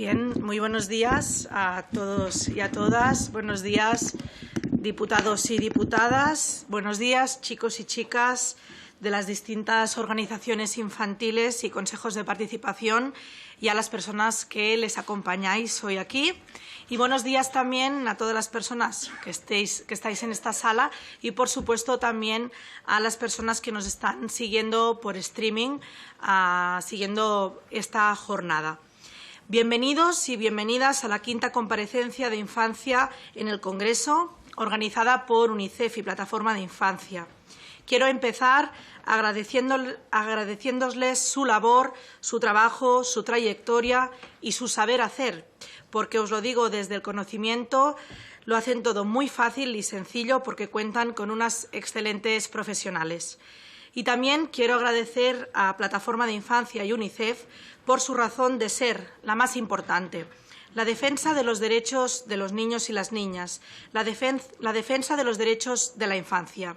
Bien, muy buenos días a todos y a todas. Buenos días, diputados y diputadas. Buenos días, chicos y chicas de las distintas organizaciones infantiles y consejos de participación y a las personas que les acompañáis hoy aquí. Y buenos días también a todas las personas que estáis en esta sala y, por supuesto, también a las personas que nos están siguiendo por streaming, siguiendo esta jornada. Bienvenidos y bienvenidas a la quinta comparecencia de infancia en el Congreso, organizada por UNICEF y Plataforma de Infancia. Quiero empezar agradeciéndoles su labor, su trabajo, su trayectoria y su saber hacer, porque os lo digo desde el conocimiento, lo hacen todo muy fácil y sencillo porque cuentan con unas excelentes profesionales. Y también quiero agradecer a Plataforma de Infancia y UNICEF por su razón de ser, la más importante: la defensa de los derechos de los niños y las niñas, la defensa de los derechos de la infancia.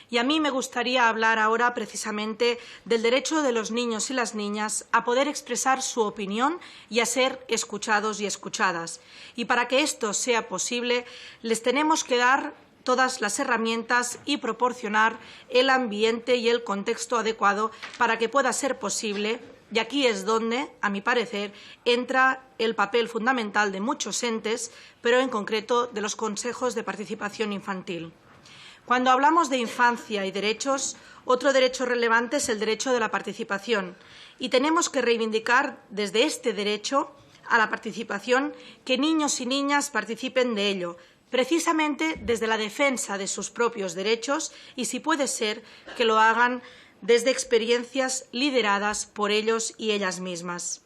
Y a mí me gustaría hablar ahora precisamente del derecho de los niños y las niñas a poder expresar su opinión y a ser escuchados y escuchadas. Y para que esto sea posible, les tenemos que dar todas las herramientas y proporcionar el ambiente y el contexto adecuado para que pueda ser posible. Y aquí es donde, a mi parecer, entra el papel fundamental de muchos entes, pero en concreto de los consejos de participación infantil. Cuando hablamos de infancia y derechos, otro derecho relevante es el derecho de la participación. Y tenemos que reivindicar desde este derecho a la participación que niños y niñas participen de ello, precisamente desde la defensa de sus propios derechos y, si puede ser, que lo hagan desde experiencias lideradas por ellos y ellas mismas.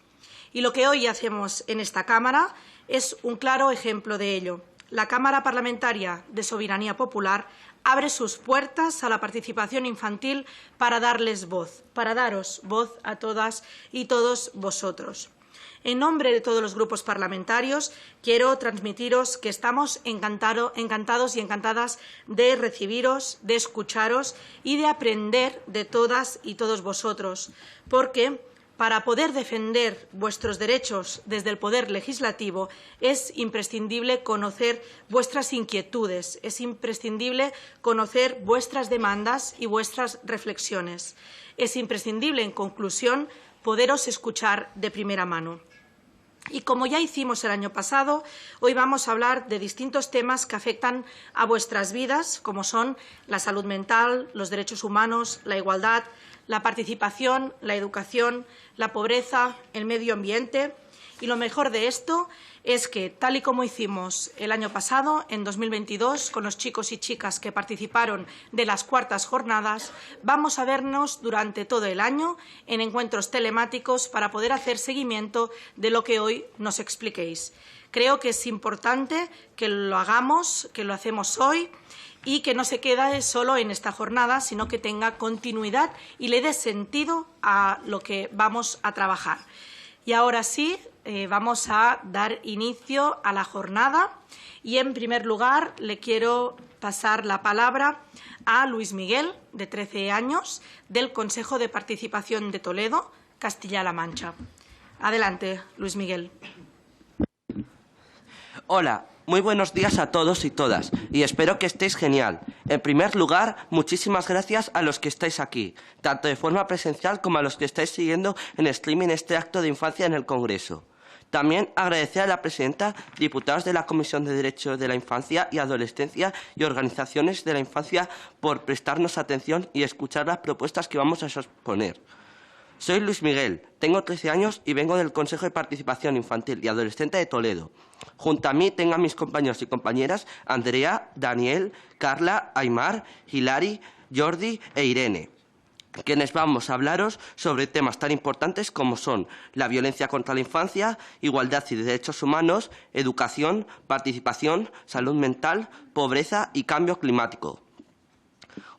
Y lo que hoy hacemos en esta Cámara es un claro ejemplo de ello. La Cámara Parlamentaria de Soberanía Popular abre sus puertas a la participación infantil para darles voz, para daros voz a todas y todos vosotros. En nombre de todos los grupos parlamentarios, quiero transmitiros que estamos encantados y encantadas de recibiros, de escucharos y de aprender de todas y todos vosotros, porque para poder defender vuestros derechos desde el Poder Legislativo es imprescindible conocer vuestras inquietudes, es imprescindible conocer vuestras demandas y vuestras reflexiones. Es imprescindible, en conclusión, poderos escuchar de primera mano. Y como ya hicimos el año pasado, hoy vamos a hablar de distintos temas que afectan a vuestras vidas, como son la salud mental, los derechos humanos, la igualdad, la participación, la educación, la pobreza, el medio ambiente. Y lo mejor de esto es que, tal y como hicimos el año pasado, en 2022, con los chicos y chicas que participaron de las cuartas jornadas, vamos a vernos durante todo el año en encuentros telemáticos para poder hacer seguimiento de lo que hoy nos expliquéis. Creo que es importante que lo hagamos, que lo hacemos hoy y que no se quede solo en esta jornada, sino que tenga continuidad y le dé sentido a lo que vamos a trabajar. Y ahora sí, vamos a dar inicio a la jornada y, en primer lugar, le quiero pasar la palabra a Luis Miguel, de 13 años, del Consejo de Participación de Toledo, Castilla-La Mancha. Adelante, Luis Miguel. Hola, muy buenos días a todos y todas, y espero que estéis genial. En primer lugar, muchísimas gracias a los que estáis aquí, tanto de forma presencial como a los que estáis siguiendo en streaming este acto de infancia en el Congreso. También agradecer a la presidenta, diputados de la Comisión de Derechos de la Infancia y Adolescencia y organizaciones de la infancia por prestarnos atención y escuchar las propuestas que vamos a exponer. Soy Luis Miguel, tengo 13 años y vengo del Consejo de Participación Infantil y Adolescente de Toledo. Junto a mí tengo a mis compañeros y compañeras Andrea, Daniel, Carla, Aymar, Hilari, Jordi e Irene, quienes vamos a hablaros sobre temas tan importantes como son la violencia contra la infancia, igualdad y derechos humanos, educación, participación, salud mental, pobreza y cambio climático.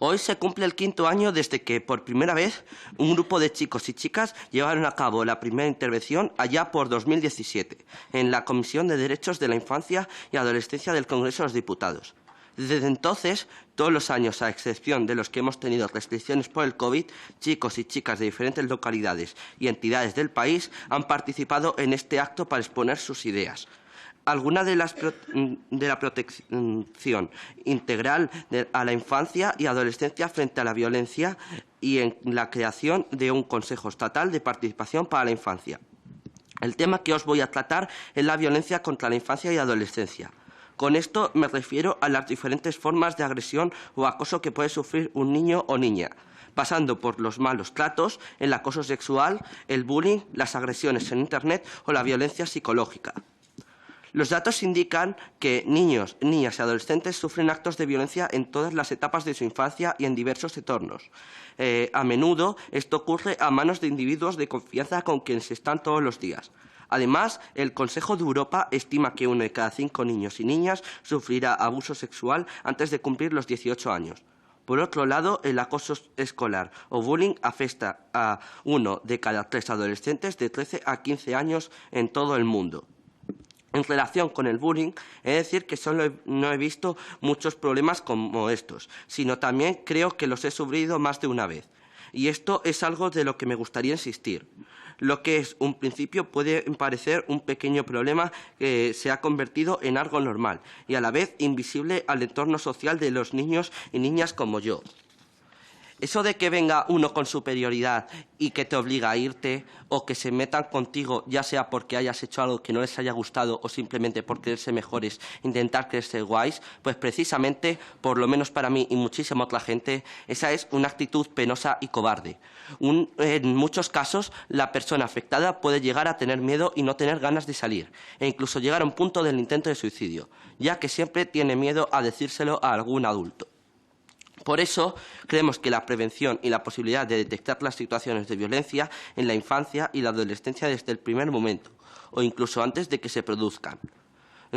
Hoy se cumple el 5º año desde que, por primera vez, un grupo de chicos y chicas llevaron a cabo la primera intervención allá por 2017 en la Comisión de Derechos de la Infancia y Adolescencia del Congreso de los Diputados. Desde entonces, todos los años, a excepción de los que hemos tenido restricciones por el COVID, chicos y chicas de diferentes localidades y entidades del país han participado en este acto para exponer sus ideas. Alguna de la protección integral a la infancia y adolescencia frente a la violencia y en la creación de un Consejo Estatal de Participación para la Infancia. El tema que os voy a tratar es la violencia contra la infancia y adolescencia. Con esto me refiero a las diferentes formas de agresión o acoso que puede sufrir un niño o niña, pasando por los malos tratos, el acoso sexual, el bullying, las agresiones en Internet o la violencia psicológica. Los datos indican que niños, niñas y adolescentes sufren actos de violencia en todas las etapas de su infancia y en diversos entornos. A menudo esto ocurre a manos de individuos de confianza con quienes están todos los días. Además, el Consejo de Europa estima que 1 de cada 5 niños y niñas sufrirá abuso sexual antes de cumplir los 18 años. Por otro lado, el acoso escolar o bullying afecta a 1 de cada 3 adolescentes de 13 a 15 años en todo el mundo. En relación con el bullying, he de decir que no he visto muchos problemas como estos, sino también creo que los he sufrido más de una vez. Y esto es algo de lo que me gustaría insistir. Lo que es un principio puede parecer un pequeño problema que se ha convertido en algo normal y a la vez invisible al entorno social de los niños y niñas como yo. Eso de que venga uno con superioridad y que te obliga a irte o que se metan contigo, ya sea porque hayas hecho algo que no les haya gustado o simplemente por creerse mejores, intentar creerse guays, pues precisamente, por lo menos para mí y muchísima otra gente, esa es una actitud penosa y cobarde. En muchos casos, la persona afectada puede llegar a tener miedo y no tener ganas de salir, e incluso llegar a un punto del intento de suicidio, ya que siempre tiene miedo a decírselo a algún adulto. Por eso, creemos que la prevención y la posibilidad de detectar las situaciones de violencia en la infancia y la adolescencia desde el primer momento, o incluso antes de que se produzcan,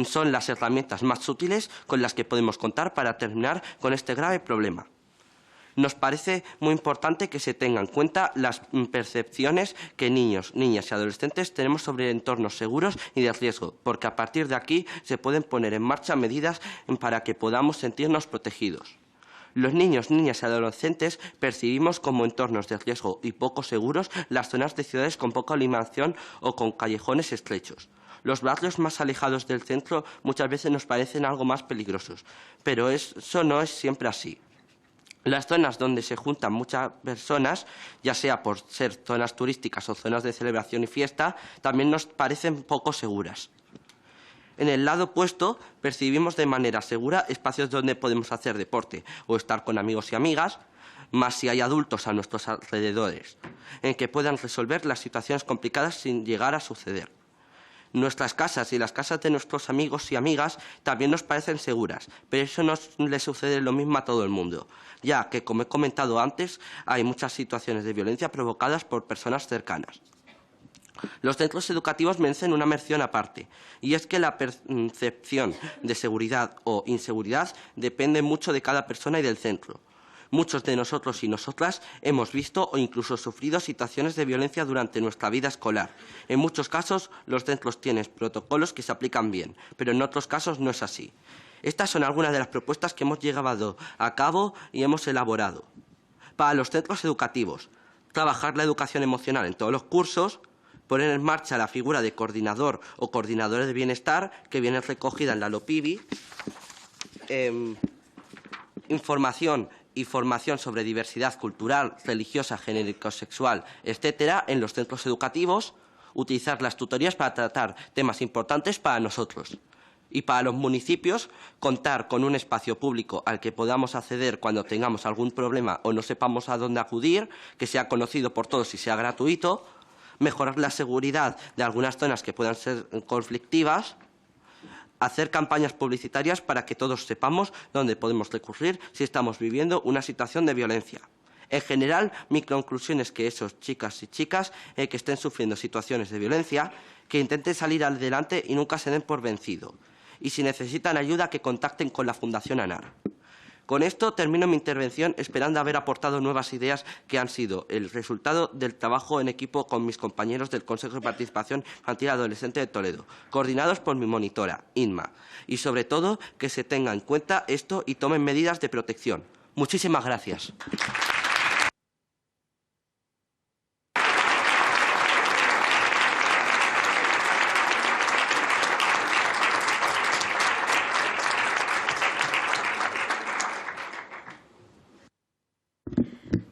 son las herramientas más útiles con las que podemos contar para terminar con este grave problema. Nos parece muy importante que se tengan en cuenta las percepciones que niños, niñas y adolescentes tenemos sobre entornos seguros y de riesgo, porque a partir de aquí se pueden poner en marcha medidas para que podamos sentirnos protegidos. Los niños, niñas y adolescentes percibimos como entornos de riesgo y poco seguros las zonas de ciudades con poca iluminación o con callejones estrechos. Los barrios más alejados del centro muchas veces nos parecen algo más peligrosos, pero eso no es siempre así. Las zonas donde se juntan muchas personas, ya sea por ser zonas turísticas o zonas de celebración y fiesta, también nos parecen poco seguras. En el lado opuesto, percibimos de manera segura espacios donde podemos hacer deporte o estar con amigos y amigas, más si hay adultos a nuestros alrededores, en que puedan resolver las situaciones complicadas sin llegar a suceder. Nuestras casas y las casas de nuestros amigos y amigas también nos parecen seguras, pero eso no le sucede lo mismo a todo el mundo, ya que, como he comentado antes, hay muchas situaciones de violencia provocadas por personas cercanas. Los centros educativos merecen una mención aparte, y es que la percepción de seguridad o inseguridad depende mucho de cada persona y del centro. Muchos de nosotros y nosotras hemos visto o incluso sufrido situaciones de violencia durante nuestra vida escolar. En muchos casos, los centros tienen protocolos que se aplican bien, pero en otros casos no es así. Estas son algunas de las propuestas que hemos llevado a cabo y hemos elaborado. Para los centros educativos, trabajar la educación emocional en todos los cursos, poner en marcha la figura de coordinador o coordinadora de bienestar, que viene recogida en la LOPIBI, información y formación sobre diversidad cultural, religiosa, genérico-sexual, etcétera, en los centros educativos, utilizar las tutorías para tratar temas importantes para nosotros. Y para los municipios, contar con un espacio público al que podamos acceder cuando tengamos algún problema o no sepamos a dónde acudir, que sea conocido por todos y sea gratuito, mejorar la seguridad de algunas zonas que puedan ser conflictivas, hacer campañas publicitarias para que todos sepamos dónde podemos recurrir si estamos viviendo una situación de violencia. En general, mi conclusión es que esos chicas y chicas que estén sufriendo situaciones de violencia, que intenten salir adelante y nunca se den por vencido. Y si necesitan ayuda, que contacten con la Fundación ANAR. Con esto termino mi intervención esperando haber aportado nuevas ideas que han sido el resultado del trabajo en equipo con mis compañeros del Consejo de Participación Infantil y Adolescente de Toledo, coordinados por mi monitora, Inma, y sobre todo que se tenga en cuenta esto y tomen medidas de protección. Muchísimas gracias.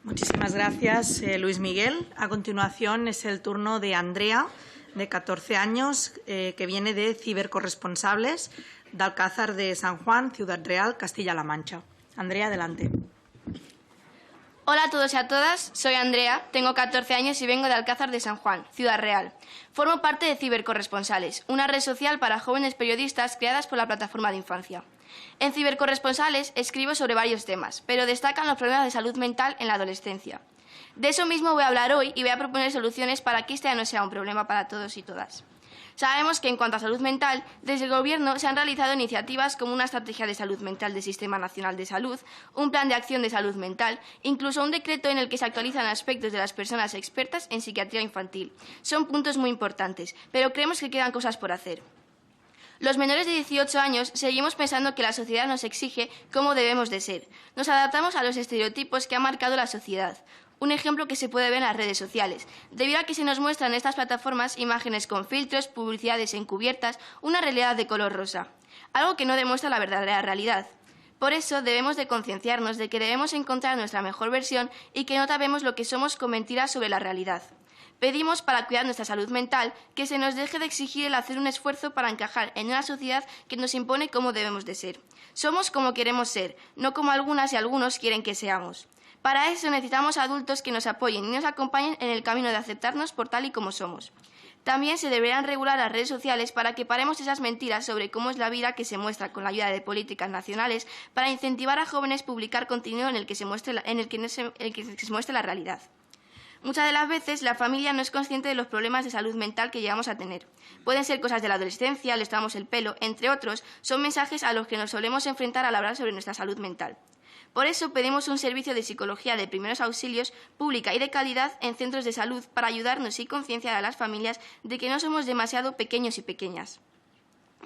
Muchísimas gracias, Luis Miguel. A continuación es el turno de Andrea, de 14 años, que viene de Cibercorresponsables de Alcázar de San Juan, Ciudad Real, Castilla-La Mancha. Andrea, adelante. Hola a todos y a todas, soy Andrea, tengo 14 años y vengo de Alcázar de San Juan, Ciudad Real. Formo parte de Cibercorresponsales, una red social para jóvenes periodistas creadas por la Plataforma de Infancia. En Cibercorresponsales escribo sobre varios temas, pero destacan los problemas de salud mental en la adolescencia. De eso mismo voy a hablar hoy y voy a proponer soluciones para que este ya no sea un problema para todos y todas. Sabemos que en cuanto a salud mental, desde el Gobierno se han realizado iniciativas como una estrategia de salud mental del Sistema Nacional de Salud, un plan de acción de salud mental, incluso un decreto en el que se actualizan aspectos de las personas expertas en psiquiatría infantil. Son puntos muy importantes, pero creemos que quedan cosas por hacer. Los menores de 18 años seguimos pensando que la sociedad nos exige cómo debemos de ser. Nos adaptamos a los estereotipos que ha marcado la sociedad. Un ejemplo que se puede ver en las redes sociales, debido a que se nos muestran en estas plataformas imágenes con filtros, publicidades encubiertas, una realidad de color rosa, algo que no demuestra la verdadera realidad. Por eso debemos de concienciarnos de que debemos encontrar nuestra mejor versión y que no tapemos lo que somos con mentiras sobre la realidad. Pedimos, para cuidar nuestra salud mental, que se nos deje de exigir el hacer un esfuerzo para encajar en una sociedad que nos impone cómo debemos de ser. Somos como queremos ser, no como algunas y algunos quieren que seamos. Para eso necesitamos adultos que nos apoyen y nos acompañen en el camino de aceptarnos por tal y como somos. También se deberán regular las redes sociales para que paremos esas mentiras sobre cómo es la vida que se muestra con la ayuda de políticas nacionales para incentivar a jóvenes a publicar contenido en el que se muestre la realidad. Muchas de las veces la familia no es consciente de los problemas de salud mental que llegamos a tener. Pueden ser cosas de la adolescencia, les tomamos el pelo, entre otros, son mensajes a los que nos solemos enfrentar al hablar sobre nuestra salud mental. Por eso pedimos un servicio de psicología de primeros auxilios pública y de calidad en centros de salud para ayudarnos y concienciar a las familias de que no somos demasiado pequeños y pequeñas.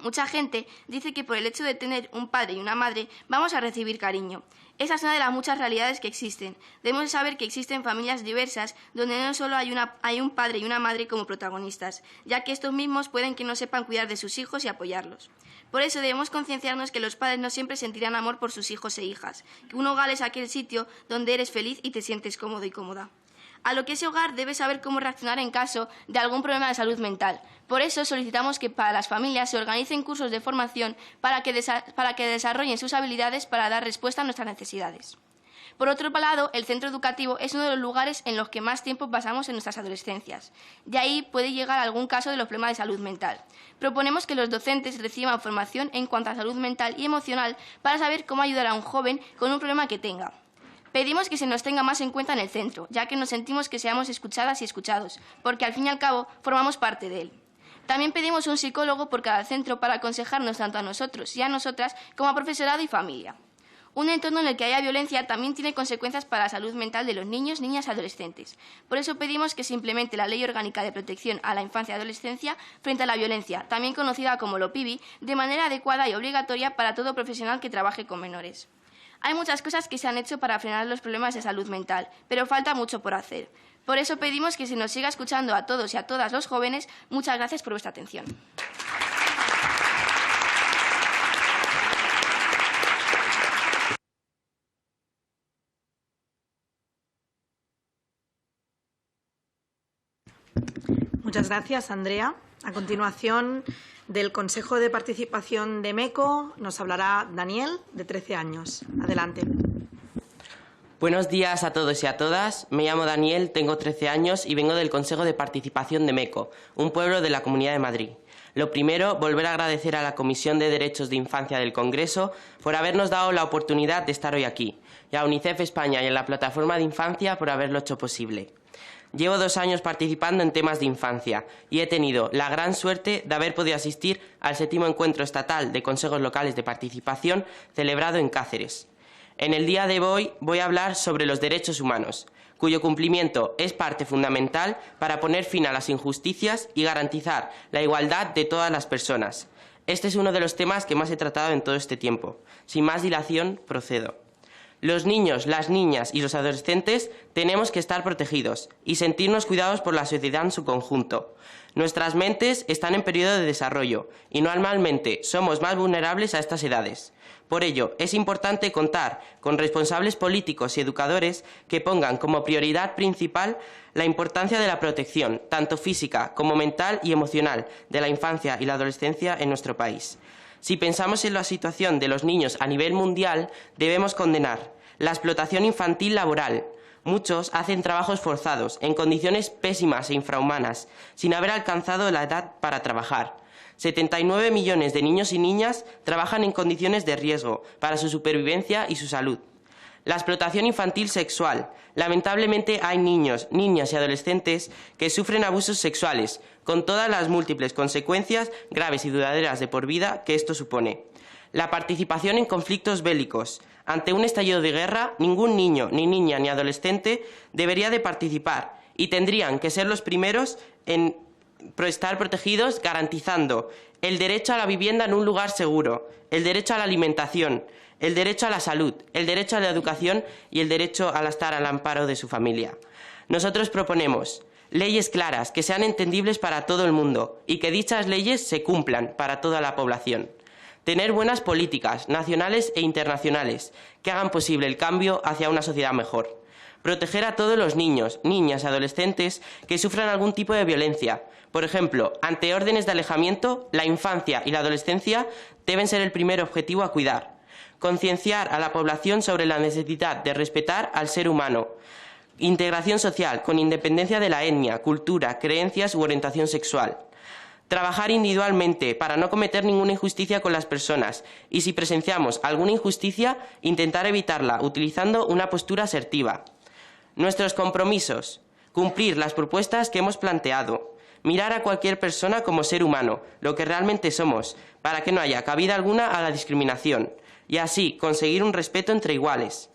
Mucha gente dice que por el hecho de tener un padre y una madre vamos a recibir cariño. Esa es una de las muchas realidades que existen. Debemos saber que existen familias diversas donde no solo hay un padre y una madre como protagonistas, ya que estos mismos pueden que no sepan cuidar de sus hijos y apoyarlos. Por eso debemos concienciarnos que los padres no siempre sentirán amor por sus hijos e hijas, que un hogar es aquel sitio donde eres feliz y te sientes cómodo y cómoda. A lo que ese hogar debe saber cómo reaccionar en caso de algún problema de salud mental. Por eso solicitamos que para las familias se organicen cursos de formación para que desarrollen sus habilidades para dar respuesta a nuestras necesidades. Por otro lado, el centro educativo es uno de los lugares en los que más tiempo pasamos en nuestras adolescencias. De ahí puede llegar algún caso de los problemas de salud mental. Proponemos que los docentes reciban formación en cuanto a salud mental y emocional para saber cómo ayudar a un joven con un problema que tenga. Pedimos que se nos tenga más en cuenta en el centro, ya que nos sentimos que seamos escuchadas y escuchados, porque al fin y al cabo formamos parte de él. También pedimos un psicólogo por cada centro para aconsejarnos tanto a nosotros y a nosotras como a profesorado y familia. Un entorno en el que haya violencia también tiene consecuencias para la salud mental de los niños, niñas y adolescentes. Por eso pedimos que se implemente la Ley Orgánica de Protección a la Infancia y Adolescencia frente a la violencia, también conocida como LOPIVI, de manera adecuada y obligatoria para todo profesional que trabaje con menores. Hay muchas cosas que se han hecho para frenar los problemas de salud mental, pero falta mucho por hacer. Por eso pedimos que se nos siga escuchando a todos y a todas los jóvenes. Muchas gracias por vuestra atención. Muchas gracias, Andrea. A continuación, del Consejo de Participación de MECO nos hablará Daniel, de 13 años. Adelante. Buenos días a todos y a todas. Me llamo Daniel, tengo 13 años y vengo del Consejo de Participación de MECO, un pueblo de la Comunidad de Madrid. Lo primero, volver a agradecer a la Comisión de Derechos de Infancia del Congreso por habernos dado la oportunidad de estar hoy aquí, y a UNICEF España y a la Plataforma de Infancia por haberlo hecho posible. Llevo 2 años participando en temas de infancia y he tenido la gran suerte de haber podido asistir al 7º Encuentro Estatal de Consejos Locales de Participación celebrado en Cáceres. En el día de hoy voy a hablar sobre los derechos humanos, cuyo cumplimiento es parte fundamental para poner fin a las injusticias y garantizar la igualdad de todas las personas. Este es uno de los temas que más he tratado en todo este tiempo. Sin más dilación, procedo. Los niños, las niñas y los adolescentes tenemos que estar protegidos y sentirnos cuidados por la sociedad en su conjunto. Nuestras mentes están en periodo de desarrollo y normalmente somos más vulnerables a estas edades. Por ello, es importante contar con responsables políticos y educadores que pongan como prioridad principal la importancia de la protección, tanto física como mental y emocional, de la infancia y la adolescencia en nuestro país. Si pensamos en la situación de los niños a nivel mundial, debemos condenar la explotación infantil laboral. Muchos hacen trabajos forzados, en condiciones pésimas e infrahumanas, sin haber alcanzado la edad para trabajar. 79 millones de niños y niñas trabajan en condiciones de riesgo para su supervivencia y su salud. La explotación infantil sexual. Lamentablemente hay niños, niñas y adolescentes que sufren abusos sexuales, con todas las múltiples consecuencias graves y duraderas de por vida que esto supone. La participación en conflictos bélicos. Ante un estallido de guerra, ningún niño, ni niña, ni adolescente debería de participar y tendrían que ser los primeros en estar protegidos, garantizando el derecho a la vivienda en un lugar seguro, el derecho a la alimentación, el derecho a la salud, el derecho a la educación y el derecho a estar al amparo de su familia. Nosotros proponemos leyes claras que sean entendibles para todo el mundo y que dichas leyes se cumplan para toda la población. Tener buenas políticas nacionales e internacionales que hagan posible el cambio hacia una sociedad mejor. Proteger a todos los niños, niñas y adolescentes que sufran algún tipo de violencia. Por ejemplo, ante órdenes de alejamiento, la infancia y la adolescencia deben ser el primer objetivo a cuidar. Concienciar a la población sobre la necesidad de respetar al ser humano. Integración social, con independencia de la etnia, cultura, creencias u orientación sexual. Trabajar individualmente para no cometer ninguna injusticia con las personas y, si presenciamos alguna injusticia, intentar evitarla utilizando una postura asertiva. Nuestros compromisos. Cumplir las propuestas que hemos planteado. Mirar a cualquier persona como ser humano, lo que realmente somos, para que no haya cabida alguna a la discriminación, y así conseguir un respeto entre iguales.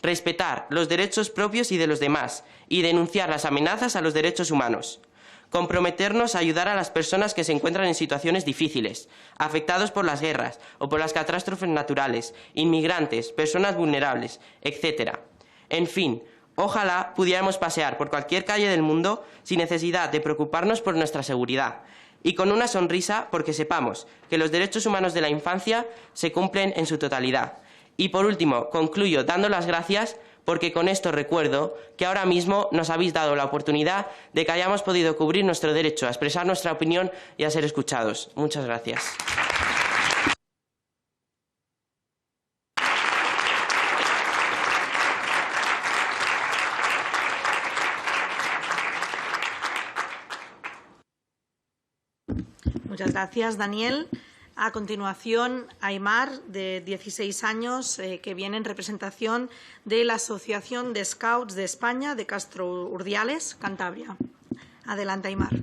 Respetar los derechos propios y de los demás, y denunciar las amenazas a los derechos humanos. Comprometernos a ayudar a las personas que se encuentran en situaciones difíciles, afectados por las guerras o por las catástrofes naturales, inmigrantes, personas vulnerables, etc. En fin, ojalá pudiéramos pasear por cualquier calle del mundo sin necesidad de preocuparnos por nuestra seguridad y con una sonrisa porque sepamos que los derechos humanos de la infancia se cumplen en su totalidad. Y por último, concluyo dando las gracias porque con esto recuerdo que ahora mismo nos habéis dado la oportunidad de que hayamos podido cubrir nuestro derecho a expresar nuestra opinión y a ser escuchados. Muchas gracias. Muchas gracias, Daniel. A continuación, Aimar, de 16 años, que viene en representación de la Asociación de Scouts de España de Castro Urdiales, Cantabria. Adelante, Aimar.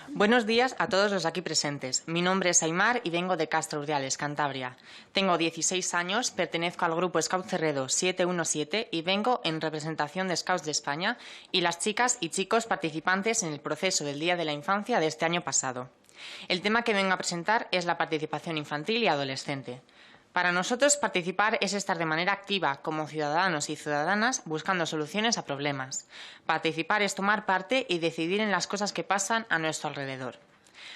Buenos días a todos los aquí presentes. Mi nombre es Aimar y vengo de Castro Urdiales, Cantabria. Tengo 16 años, pertenezco al grupo Scout Cerredo 717 y vengo en representación de Scouts de España y las chicas y chicos participantes en el proceso del Día de la Infancia de este año pasado. El tema que vengo a presentar es la participación infantil y adolescente. Para nosotros, participar es estar de manera activa como ciudadanos y ciudadanas buscando soluciones a problemas. Participar es tomar parte y decidir en las cosas que pasan a nuestro alrededor.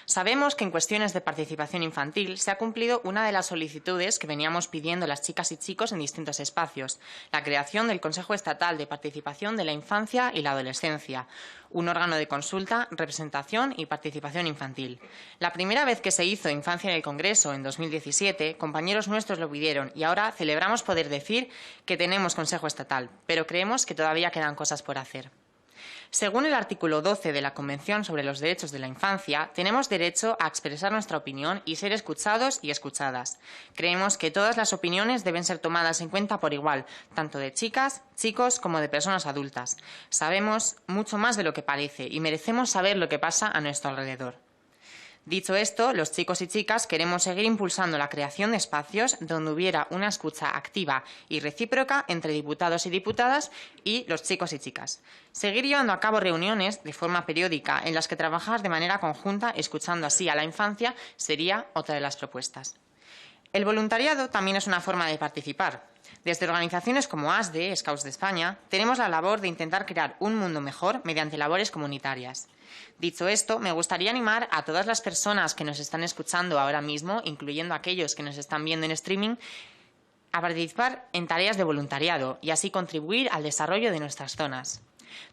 Sabemos que en cuestiones de participación infantil se ha cumplido una de las solicitudes que veníamos pidiendo las chicas y chicos en distintos espacios, la creación del Consejo Estatal de Participación de la Infancia y la Adolescencia, un órgano de consulta, representación y participación infantil. La primera vez que se hizo Infancia en el Congreso, en 2017, compañeros nuestros lo pidieron y ahora celebramos poder decir que tenemos Consejo Estatal, pero creemos que todavía quedan cosas por hacer. Según el artículo 12 de la Convención sobre los Derechos de la Infancia, tenemos derecho a expresar nuestra opinión y ser escuchados y escuchadas. Creemos que todas las opiniones deben ser tomadas en cuenta por igual, tanto de chicas, chicos como de personas adultas. Sabemos mucho más de lo que parece y merecemos saber lo que pasa a nuestro alrededor. Dicho esto, los chicos y chicas queremos seguir impulsando la creación de espacios donde hubiera una escucha activa y recíproca entre diputados y diputadas y los chicos y chicas. Seguir llevando a cabo reuniones de forma periódica en las que trabajar de manera conjunta, escuchando así a la infancia, sería otra de las propuestas. El voluntariado también es una forma de participar. Desde organizaciones como ASDE, Scouts de España, tenemos la labor de intentar crear un mundo mejor mediante labores comunitarias. Dicho esto, me gustaría animar a todas las personas que nos están escuchando ahora mismo, incluyendo a aquellos que nos están viendo en streaming, a participar en tareas de voluntariado y así contribuir al desarrollo de nuestras zonas.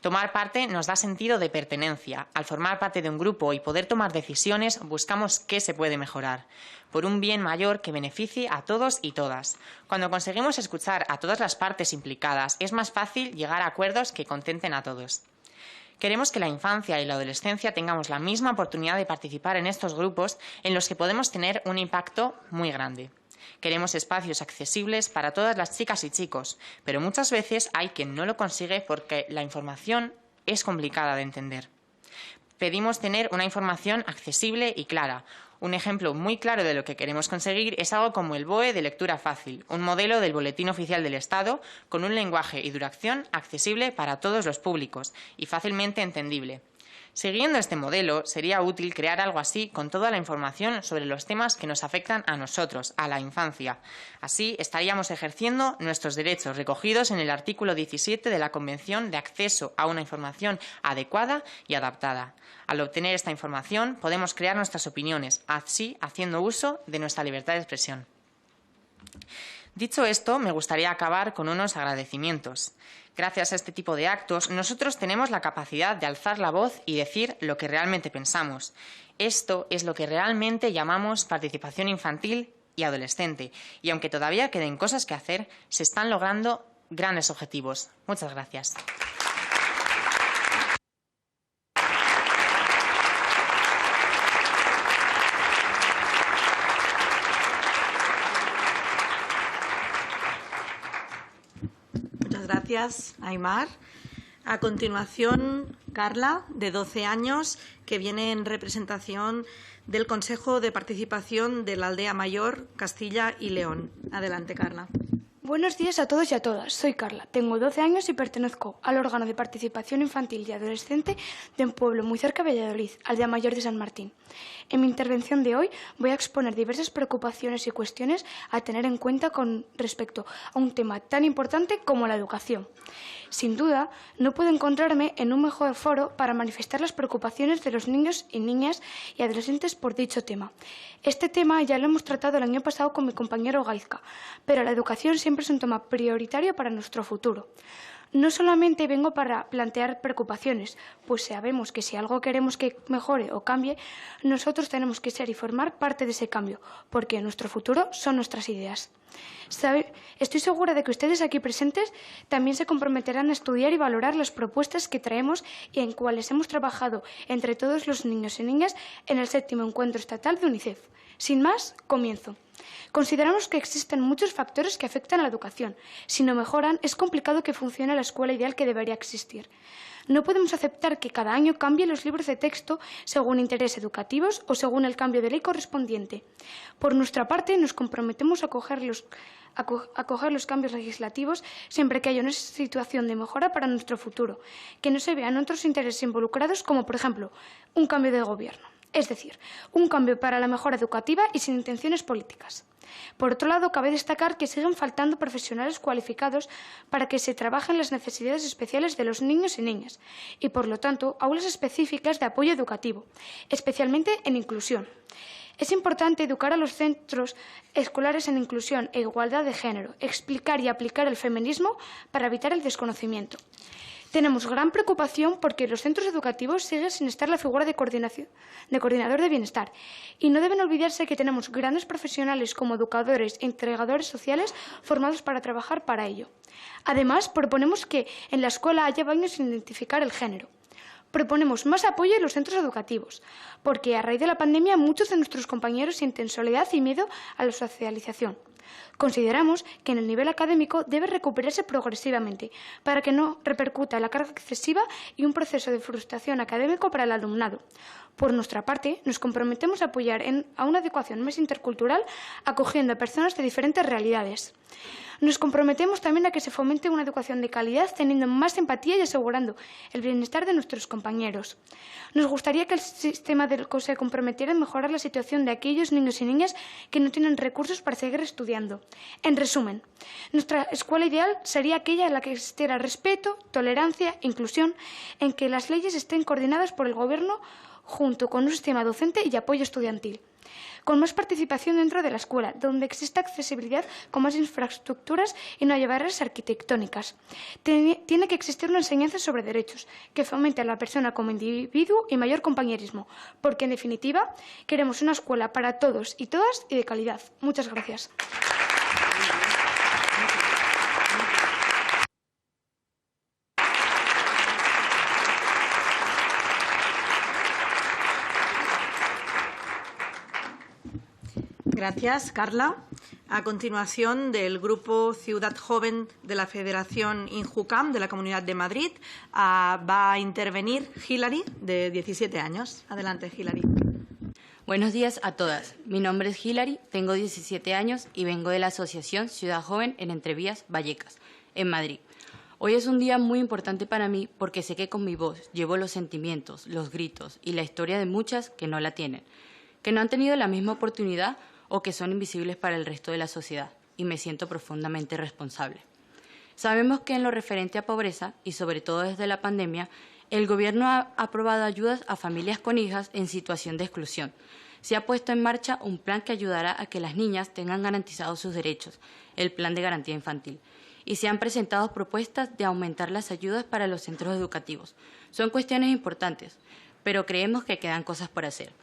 Tomar parte nos da sentido de pertenencia. Al formar parte de un grupo y poder tomar decisiones, buscamos qué se puede mejorar, por un bien mayor que beneficie a todos y todas. Cuando conseguimos escuchar a todas las partes implicadas, es más fácil llegar a acuerdos que contenten a todos. Queremos que la infancia y la adolescencia tengamos la misma oportunidad de participar en estos grupos en los que podemos tener un impacto muy grande. Queremos espacios accesibles para todas las chicas y chicos, pero muchas veces hay quien no lo consigue porque la información es complicada de entender. Pedimos tener una información accesible y clara. Un ejemplo muy claro de lo que queremos conseguir es algo como el BOE de lectura fácil, un modelo del Boletín Oficial del Estado con un lenguaje y duración accesible para todos los públicos y fácilmente entendible. Siguiendo este modelo, sería útil crear algo así con toda la información sobre los temas que nos afectan a nosotros, a la infancia. Así estaríamos ejerciendo nuestros derechos recogidos en el artículo 17 de la Convención de Acceso a una Información Adecuada y Adaptada. Al obtener esta información, podemos crear nuestras opiniones, así haciendo uso de nuestra libertad de expresión. Dicho esto, me gustaría acabar con unos agradecimientos. Gracias a este tipo de actos, nosotros tenemos la capacidad de alzar la voz y decir lo que realmente pensamos. Esto es lo que realmente llamamos participación infantil y adolescente. Y aunque todavía queden cosas que hacer, se están logrando grandes objetivos. Muchas gracias. Gracias, Aimar. A continuación, Carla, de 12 años, que viene en representación del Consejo de Participación de la Aldea Mayor, Castilla y León. Adelante, Carla. Buenos días a todos y a todas. Soy Carla, tengo 12 años y pertenezco al órgano de participación infantil y adolescente de un pueblo muy cerca de Valladolid, Aldea Mayor de San Martín. En mi intervención de hoy voy a exponer diversas preocupaciones y cuestiones a tener en cuenta con respecto a un tema tan importante como la educación. Sin duda, no puedo encontrarme en un mejor foro para manifestar las preocupaciones de los niños y niñas y adolescentes por dicho tema. Este tema ya lo hemos tratado el año pasado con mi compañero Gaizka, pero la educación siempre es un tema prioritario para nuestro futuro. No solamente vengo para plantear preocupaciones, pues sabemos que si algo queremos que mejore o cambie, nosotros tenemos que ser y formar parte de ese cambio, porque nuestro futuro son nuestras ideas. Estoy segura de que ustedes aquí presentes también se comprometerán a estudiar y valorar las propuestas que traemos y en cuales hemos trabajado entre todos los niños y niñas en el 7º Encuentro Estatal de UNICEF. Sin más, comienzo. Consideramos que existen muchos factores que afectan a la educación. Si no mejoran, es complicado que funcione la escuela ideal que debería existir. No podemos aceptar que cada año cambien los libros de texto según intereses educativos o según el cambio de ley correspondiente. Por nuestra parte, nos comprometemos a acoger los cambios legislativos siempre que haya una situación de mejora para nuestro futuro, que no se vean otros intereses involucrados como, por ejemplo, un cambio de gobierno. Es decir, un cambio para la mejora educativa y sin intenciones políticas. Por otro lado, cabe destacar que siguen faltando profesionales cualificados para que se trabajen las necesidades especiales de los niños y niñas y, por lo tanto, aulas específicas de apoyo educativo, especialmente en inclusión. Es importante educar a los centros escolares en inclusión e igualdad de género, explicar y aplicar el feminismo para evitar el desconocimiento. Tenemos gran preocupación porque los centros educativos siguen sin estar la figura de coordinador de bienestar y no deben olvidarse que tenemos grandes profesionales como educadores e integradores sociales formados para trabajar para ello. Además, proponemos que en la escuela haya baños sin identificar el género. Proponemos más apoyo en los centros educativos, porque a raíz de la pandemia muchos de nuestros compañeros sienten soledad y miedo a la socialización. Consideramos que en el nivel académico debe recuperarse progresivamente para que no repercuta en la carga excesiva y un proceso de frustración académico para el alumnado. Por nuestra parte, nos comprometemos a apoyar a una educación más intercultural, acogiendo a personas de diferentes realidades. Nos comprometemos también a que se fomente una educación de calidad, teniendo más empatía y asegurando el bienestar de nuestros compañeros. Nos gustaría que el sistema se comprometiera en mejorar la situación de aquellos niños y niñas que no tienen recursos para seguir estudiando. En resumen, nuestra escuela ideal sería aquella en la que existiera respeto, tolerancia, inclusión, en que las leyes estén coordinadas por el Gobierno junto con un sistema docente y apoyo estudiantil, con más participación dentro de la escuela, donde exista accesibilidad con más infraestructuras y no haya barreras arquitectónicas. Tiene que existir una enseñanza sobre derechos, que fomente a la persona como individuo y mayor compañerismo, porque, en definitiva, queremos una escuela para todos y todas y de calidad. Muchas gracias. Gracias, Carla. A continuación, del Grupo Ciudad Joven de la Federación Injucam de la Comunidad de Madrid, va a intervenir Hilary, de 17 años. Adelante, Hilary. Buenos días a todas. Mi nombre es Hilary, tengo 17 años y vengo de la Asociación Ciudad Joven en Entrevías, Vallecas, en Madrid. Hoy es un día muy importante para mí porque sé que con mi voz llevo los sentimientos, los gritos y la historia de muchas que no la tienen, que no han tenido la misma oportunidad o que son invisibles para el resto de la sociedad, y me siento profundamente responsable. Sabemos que en lo referente a pobreza, y sobre todo desde la pandemia, el Gobierno ha aprobado ayudas a familias con hijas en situación de exclusión. Se ha puesto en marcha un plan que ayudará a que las niñas tengan garantizados sus derechos, el Plan de Garantía Infantil, y se han presentado propuestas de aumentar las ayudas para los centros educativos. Son cuestiones importantes, pero creemos que quedan cosas por hacer.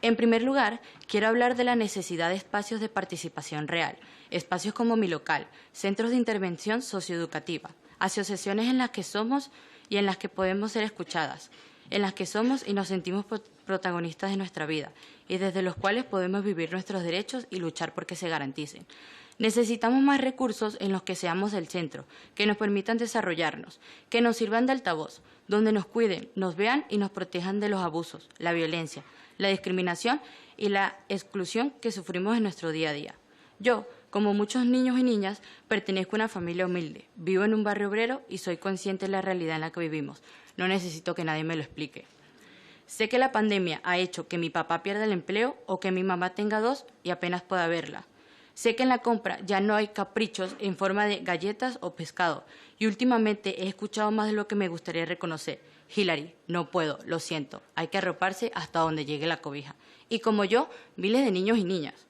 En primer lugar, quiero hablar de la necesidad de espacios de participación real, espacios como Mi Local, centros de intervención socioeducativa, asociaciones en las que somos y en las que podemos ser escuchadas, en las que somos y nos sentimos protagonistas de nuestra vida y desde los cuales podemos vivir nuestros derechos y luchar por que se garanticen. Necesitamos más recursos en los que seamos el centro, que nos permitan desarrollarnos, que nos sirvan de altavoz, donde nos cuiden, nos vean y nos protejan de los abusos, la violencia, la discriminación y la exclusión que sufrimos en nuestro día a día. Yo, como muchos niños y niñas, pertenezco a una familia humilde, vivo en un barrio obrero y soy consciente de la realidad en la que vivimos. No necesito que nadie me lo explique. Sé que la pandemia ha hecho que mi papá pierda el empleo o que mi mamá tenga dos y apenas pueda verla. Sé que en la compra ya no hay caprichos en forma de galletas o pescado y últimamente he escuchado más de lo que me gustaría reconocer. Hilary, no puedo, lo siento, hay que arroparse hasta donde llegue la cobija. Y como yo, miles de niños y niñas.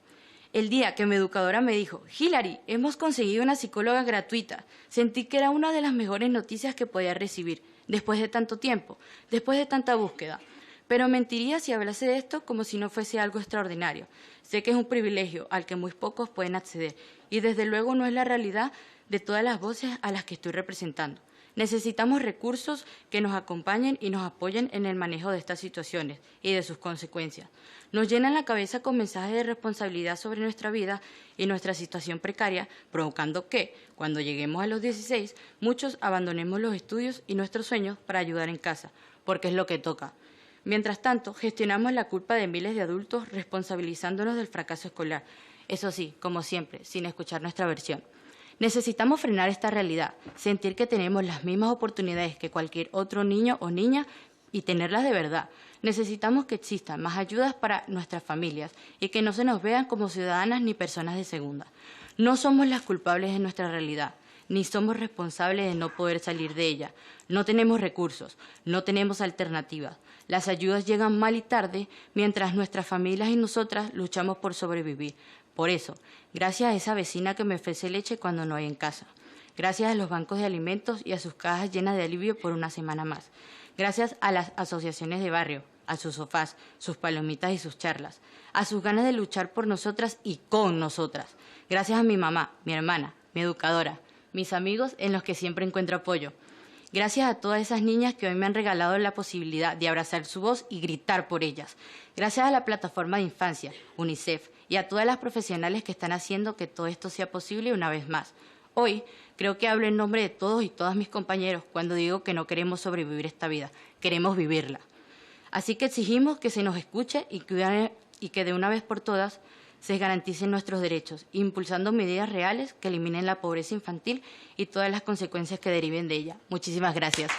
El día que mi educadora me dijo, Hilary, hemos conseguido una psicóloga gratuita, sentí que era una de las mejores noticias que podía recibir, después de tanto tiempo, después de tanta búsqueda. Pero mentiría si hablase de esto como si no fuese algo extraordinario. Sé que es un privilegio al que muy pocos pueden acceder y desde luego no es la realidad de todas las voces a las que estoy representando. Necesitamos recursos que nos acompañen y nos apoyen en el manejo de estas situaciones y de sus consecuencias. Nos llenan la cabeza con mensajes de responsabilidad sobre nuestra vida y nuestra situación precaria, provocando que, cuando lleguemos a los 16, muchos abandonemos los estudios y nuestros sueños para ayudar en casa, porque es lo que toca. Mientras tanto, gestionamos la culpa de miles de adultos responsabilizándonos del fracaso escolar. Eso sí, como siempre, sin escuchar nuestra versión. Necesitamos frenar esta realidad, sentir que tenemos las mismas oportunidades que cualquier otro niño o niña y tenerlas de verdad. Necesitamos que existan más ayudas para nuestras familias y que no se nos vean como ciudadanas ni personas de segunda. No somos las culpables de nuestra realidad, ni somos responsables de no poder salir de ella. No tenemos recursos, no tenemos alternativas. Las ayudas llegan mal y tarde, mientras nuestras familias y nosotras luchamos por sobrevivir. Por eso, gracias a esa vecina que me ofrece leche cuando no hay en casa. Gracias a los bancos de alimentos y a sus cajas llenas de alivio por una semana más. Gracias a las asociaciones de barrio, a sus sofás, sus palomitas y sus charlas. A sus ganas de luchar por nosotras y con nosotras. Gracias a mi mamá, mi hermana, mi educadora, mis amigos en los que siempre encuentro apoyo. Gracias a todas esas niñas que hoy me han regalado la posibilidad de abrazar su voz y gritar por ellas. Gracias a la plataforma de infancia, UNICEF y a todas las profesionales que están haciendo que todo esto sea posible una vez más. Hoy creo que hablo en nombre de todos y todas mis compañeros cuando digo que no queremos sobrevivir esta vida, queremos vivirla. Así que exigimos que se nos escuche y que de una vez por todas se garanticen nuestros derechos, impulsando medidas reales que eliminen la pobreza infantil y todas las consecuencias que deriven de ella. Muchísimas gracias.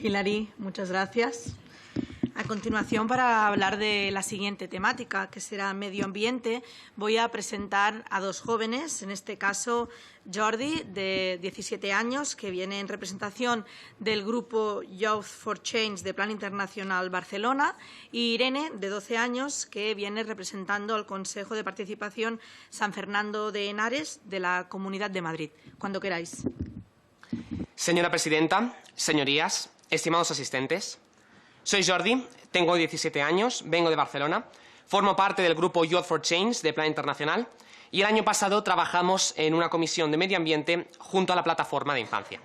Hilary, muchas gracias. A continuación, para hablar de la siguiente temática, que será medio ambiente, voy a presentar a dos jóvenes, en este caso Jordi, de 17 años, que viene en representación del grupo Youth for Change de Plan Internacional Barcelona, y Irene, de 12 años, que viene representando al Consejo de Participación San Fernando de Henares de la Comunidad de Madrid. Cuando queráis. Señora presidenta, señorías, estimados asistentes, soy Jordi, tengo 17 años, vengo de Barcelona, formo parte del grupo Youth for Change de Plan Internacional y el año pasado trabajamos en una comisión de medio ambiente junto a la plataforma de infancia.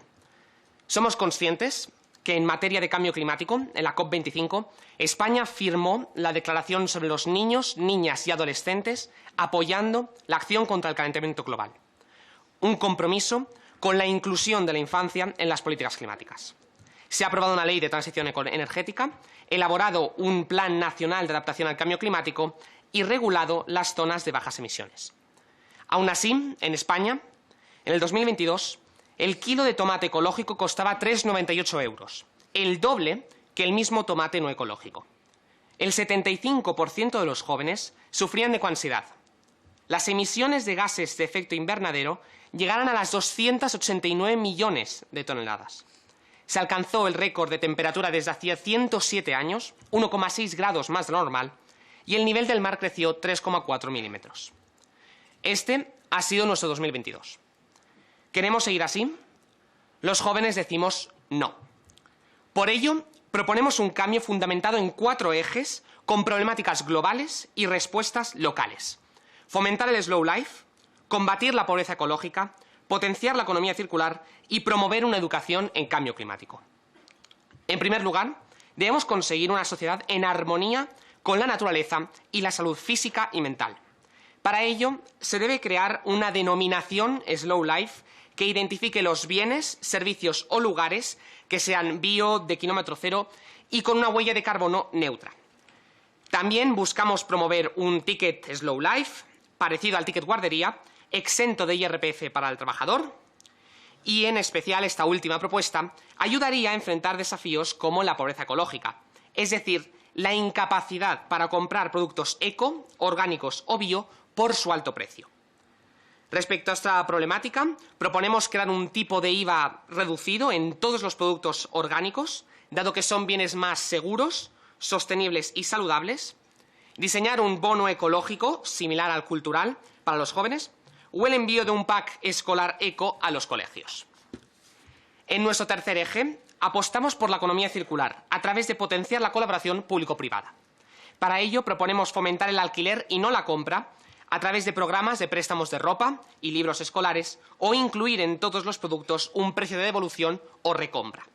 Somos conscientes que en materia de cambio climático, en la COP25, España firmó la Declaración sobre los niños, niñas y adolescentes apoyando la acción contra el calentamiento global. Un compromiso con la inclusión de la infancia en las políticas climáticas. Se ha aprobado una ley de transición energética, elaborado un plan nacional de adaptación al cambio climático y regulado las zonas de bajas emisiones. Aún así, en España, en el 2022, el kilo de tomate ecológico costaba 3,98 euros, el doble que el mismo tomate no ecológico. El 75% de los jóvenes sufrían de ecoansiedad. Las emisiones de gases de efecto invernadero llegaron a las 289 millones de toneladas. Se alcanzó el récord de temperatura desde hacía 107 años, 1,6 grados más de lo normal, y el nivel del mar creció 3,4 milímetros. Este ha sido nuestro 2022. ¿Queremos seguir así? Los jóvenes decimos no. Por ello, proponemos un cambio fundamentado en 4 ejes con problemáticas globales y respuestas locales. Fomentar el slow life, combatir la pobreza ecológica, potenciar la economía circular y promover una educación en cambio climático. En primer lugar, debemos conseguir una sociedad en armonía con la naturaleza y la salud física y mental. Para ello, se debe crear una denominación Slow Life que identifique los bienes, servicios o lugares que sean bio, de kilómetro cero y con una huella de carbono neutra. También buscamos promover un ticket Slow Life, parecido al ticket guardería, exento de IRPF para el trabajador, y en especial esta última propuesta ayudaría a enfrentar desafíos como la pobreza ecológica, es decir, la incapacidad para comprar productos eco, orgánicos o bio por su alto precio. Respecto a esta problemática, proponemos crear un tipo de IVA reducido en todos los productos orgánicos, dado que son bienes más seguros, sostenibles y saludables, diseñar un bono ecológico similar al cultural para los jóvenes, o el envío de un pack escolar eco a los colegios. En nuestro tercer eje, apostamos por la economía circular a través de potenciar la colaboración público-privada. Para ello, proponemos fomentar el alquiler y no la compra a través de programas de préstamos de ropa y libros escolares o incluir en todos los productos un precio de devolución o recompra.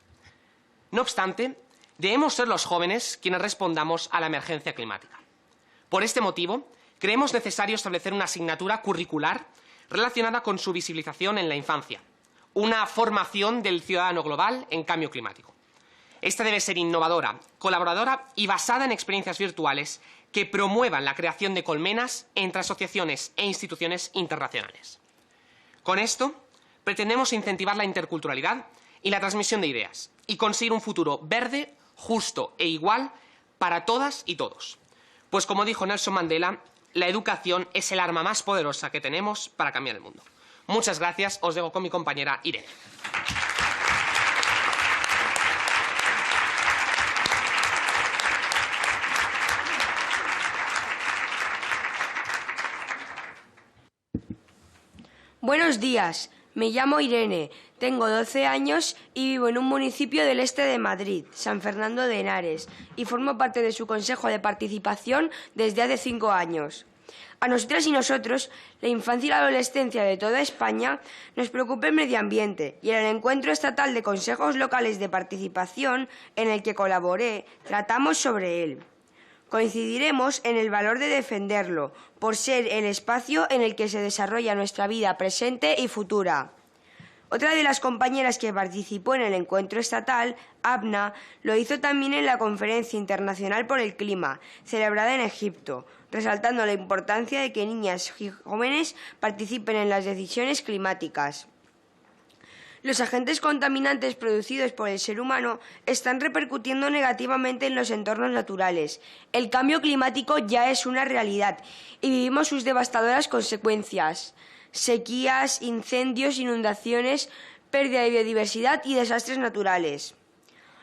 No obstante, debemos ser los jóvenes quienes respondamos a la emergencia climática. Por este motivo, creemos necesario establecer una asignatura curricular relacionada con su visibilización en la infancia, una formación del ciudadano global en cambio climático. Esta debe ser innovadora, colaboradora y basada en experiencias virtuales que promuevan la creación de colmenas entre asociaciones e instituciones internacionales. Con esto, pretendemos incentivar la interculturalidad y la transmisión de ideas y conseguir un futuro verde, justo e igual para todas y todos. Pues como dijo Nelson Mandela, la educación es el arma más poderosa que tenemos para cambiar el mundo. Muchas gracias. Os dejo con mi compañera Irene. Buenos días. Me llamo Irene. Tengo 12 años y vivo en un municipio del este de Madrid, San Fernando de Henares, y formo parte de su Consejo de Participación desde hace 5 años. A nosotras y nosotros, la infancia y la adolescencia de toda España, nos preocupa el medio ambiente, y en el Encuentro Estatal de Consejos Locales de Participación, en el que colaboré, tratamos sobre él. Coincidiremos en el valor de defenderlo, por ser el espacio en el que se desarrolla nuestra vida presente y futura. Otra de las compañeras que participó en el encuentro estatal, Abna, lo hizo también en la Conferencia Internacional por el Clima, celebrada en Egipto, resaltando la importancia de que niñas y jóvenes participen en las decisiones climáticas. Los agentes contaminantes producidos por el ser humano están repercutiendo negativamente en los entornos naturales. El cambio climático ya es una realidad y vivimos sus devastadoras consecuencias: sequías, incendios, inundaciones, pérdida de biodiversidad y desastres naturales.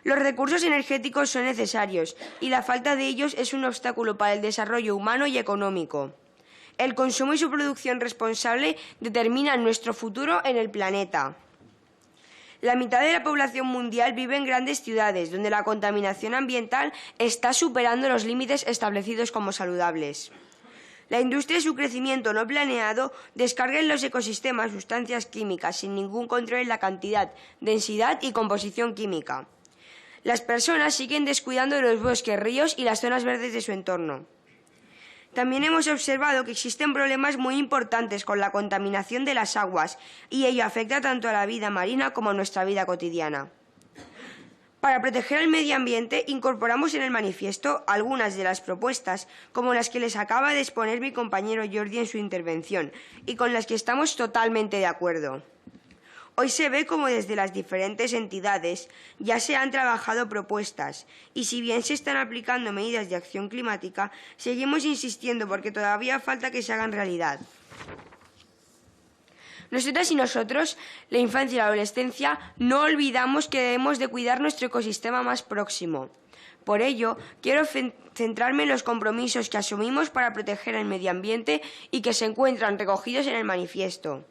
Los recursos energéticos son necesarios y la falta de ellos es un obstáculo para el desarrollo humano y económico. El consumo y su producción responsable determinan nuestro futuro en el planeta. La mitad de la población mundial vive en grandes ciudades, donde la contaminación ambiental está superando los límites establecidos como saludables. La industria y su crecimiento no planeado descarga en los ecosistemas sustancias químicas sin ningún control en la cantidad, densidad y composición química. Las personas siguen descuidando los bosques, ríos y las zonas verdes de su entorno. También hemos observado que existen problemas muy importantes con la contaminación de las aguas, y ello afecta tanto a la vida marina como a nuestra vida cotidiana. Para proteger el medio ambiente, incorporamos en el manifiesto algunas de las propuestas, como las que les acaba de exponer mi compañero Jordi en su intervención, y con las que estamos totalmente de acuerdo. Hoy se ve como desde las diferentes entidades ya se han trabajado propuestas, y si bien se están aplicando medidas de acción climática, seguimos insistiendo porque todavía falta que se hagan realidad. Nosotras y nosotros, la infancia y la adolescencia, no olvidamos que debemos de cuidar nuestro ecosistema más próximo. Por ello, quiero centrarme en los compromisos que asumimos para proteger el medio ambiente y que se encuentran recogidos en el manifiesto.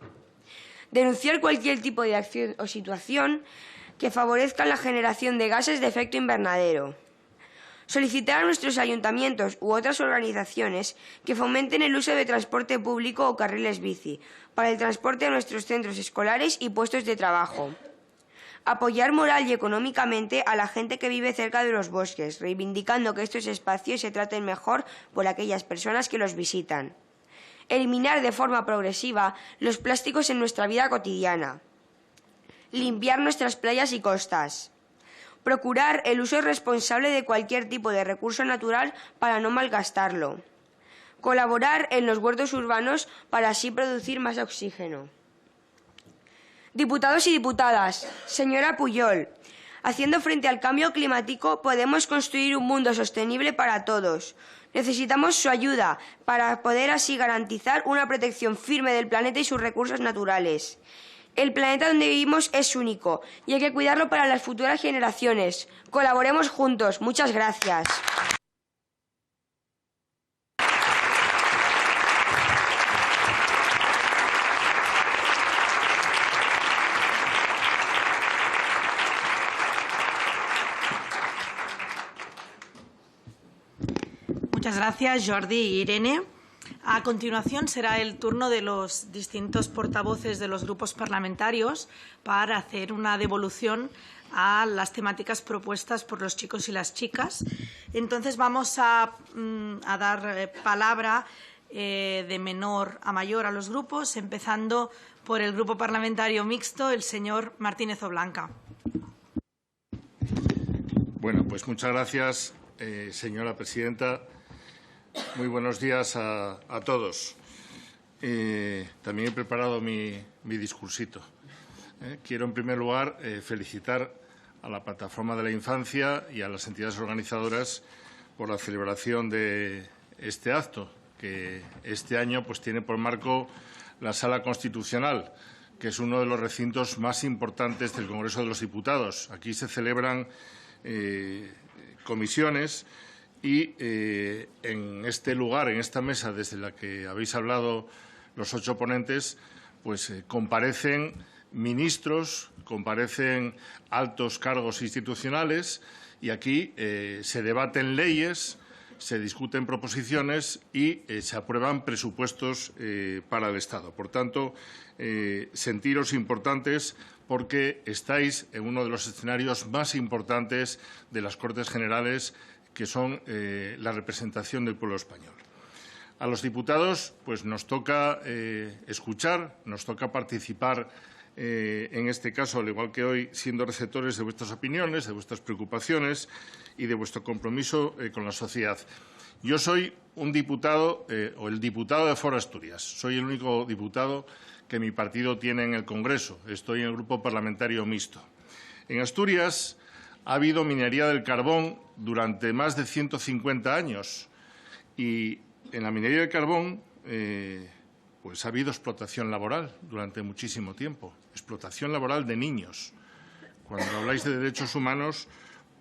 Denunciar cualquier tipo de acción o situación que favorezca la generación de gases de efecto invernadero. Solicitar a nuestros ayuntamientos u otras organizaciones que fomenten el uso de transporte público o carriles bici para el transporte a nuestros centros escolares y puestos de trabajo. Apoyar moral y económicamente a la gente que vive cerca de los bosques, reivindicando que estos espacios se traten mejor por aquellas personas que los visitan. Eliminar de forma progresiva los plásticos en nuestra vida cotidiana. Limpiar nuestras playas y costas. Procurar el uso responsable de cualquier tipo de recurso natural para no malgastarlo. Colaborar en los huertos urbanos para así producir más oxígeno. Diputados y diputadas, señora Pujol, haciendo frente al cambio climático podemos construir un mundo sostenible para todos. Necesitamos su ayuda para poder así garantizar una protección firme del planeta y sus recursos naturales. El planeta donde vivimos es único y hay que cuidarlo para las futuras generaciones. Colaboremos juntos. Muchas gracias. Muchas gracias, Jordi y Irene. A continuación será el turno de los distintos portavoces de los grupos parlamentarios para hacer una devolución a las temáticas propuestas por los chicos y las chicas. Entonces vamos a dar palabra de menor a mayor a los grupos, empezando por el Grupo Parlamentario Mixto, el señor Martínez Oblanca. Bueno, pues muchas gracias, señora presidenta. Muy buenos días a todos. También he preparado mi discursito. Quiero, en primer lugar, felicitar a la Plataforma de la Infancia y a las entidades organizadoras por la celebración de este acto, que este año pues, tiene por marco la Sala Constitucional, que es uno de los recintos más importantes del Congreso de los Diputados. Aquí se celebran comisiones y en este lugar, en esta mesa desde la que habéis hablado los 8 ponentes, pues comparecen ministros, comparecen altos cargos institucionales y aquí se debaten leyes, se discuten proposiciones y se aprueban presupuestos para el Estado. Por tanto, sentiros importantes porque estáis en uno de los escenarios más importantes de las Cortes Generales, que son la representación del pueblo español. A los diputados pues nos toca escuchar, nos toca participar en este caso, al igual que hoy, siendo receptores de vuestras opiniones, de vuestras preocupaciones y de vuestro compromiso con la sociedad. Yo soy un diputado, o el diputado de Foro Asturias. Soy el único diputado que mi partido tiene en el Congreso. Estoy en el Grupo Parlamentario Mixto. En Asturias ha habido minería del carbón durante más de 150 años y en la minería del carbón pues ha habido explotación laboral durante muchísimo tiempo, explotación laboral de niños. Cuando habláis de derechos humanos,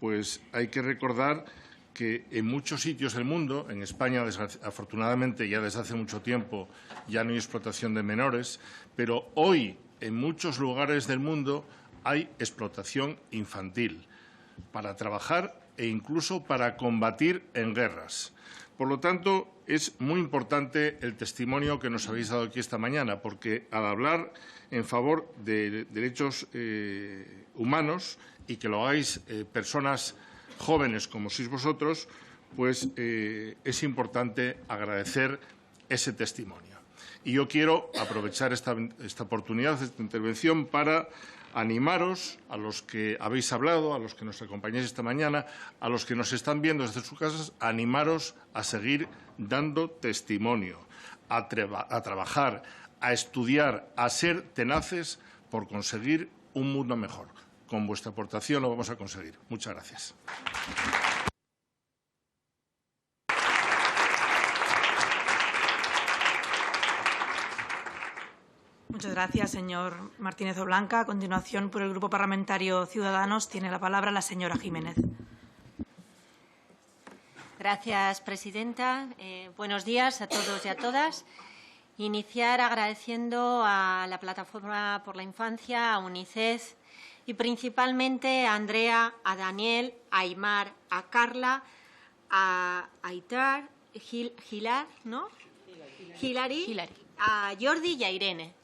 pues hay que recordar que en muchos sitios del mundo, en España, afortunadamente, ya desde hace mucho tiempo, ya no hay explotación de menores, pero hoy, en muchos lugares del mundo, hay explotación infantil para trabajar e incluso para combatir en guerras. Por lo tanto, es muy importante el testimonio que nos habéis dado aquí esta mañana, porque al hablar en favor de derechos humanos y que lo hagáis personas jóvenes como sois vosotros, pues es importante agradecer ese testimonio. Y yo quiero aprovechar esta oportunidad, esta intervención, para animaros, a los que habéis hablado, a los que nos acompañáis esta mañana, a los que nos están viendo desde sus casas, animaros a seguir dando testimonio, a trabajar, a estudiar, a ser tenaces por conseguir un mundo mejor. Con vuestra aportación lo vamos a conseguir. Muchas gracias. Muchas gracias, señor Martínez Oblanca. A continuación, por el Grupo Parlamentario Ciudadanos, tiene la palabra la señora Jiménez. Gracias, presidenta. Buenos días a todos y a todas. Iniciar agradeciendo a la Plataforma por la Infancia, a UNICEF y principalmente a Andrea, a Daniel, a Aimar, a Carla, a Aitar, Hilary, a Jordi y a Irene.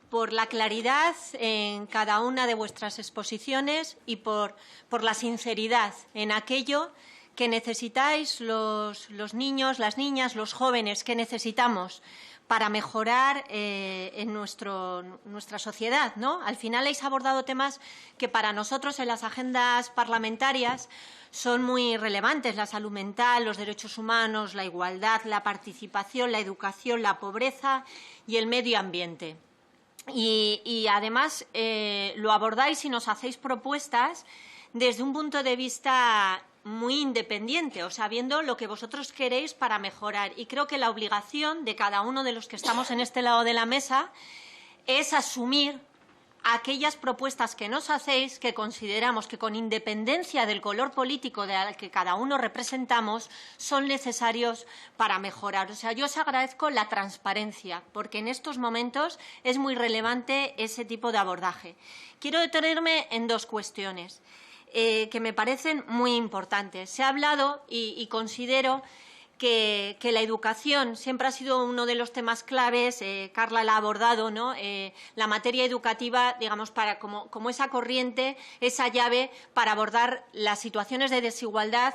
Por la claridad en cada una de vuestras exposiciones y por la sinceridad en aquello que necesitáis los niños, las niñas, los jóvenes, que necesitamos para mejorar en nuestra sociedad, ¿no? Al final habéis abordado temas que para nosotros en las agendas parlamentarias son muy relevantes: la salud mental, los derechos humanos, la igualdad, la participación, la educación, la pobreza y el medio ambiente. Y además lo abordáis y nos hacéis propuestas desde un punto de vista muy independiente, o sea, viendo lo que vosotros queréis para mejorar. Y creo que la obligación de cada uno de los que estamos en este lado de la mesa es asumir aquellas propuestas que nos hacéis, que consideramos que, con independencia del color político del que cada uno representamos, son necesarios para mejorar. O sea, yo os agradezco la transparencia, porque en estos momentos es muy relevante ese tipo de abordaje. Quiero detenerme en dos cuestiones que me parecen muy importantes. Se ha hablado y considero que la educación siempre ha sido uno de los temas claves. Carla la ha abordado, ¿no? La materia educativa, digamos, como esa corriente, esa llave para abordar las situaciones de desigualdad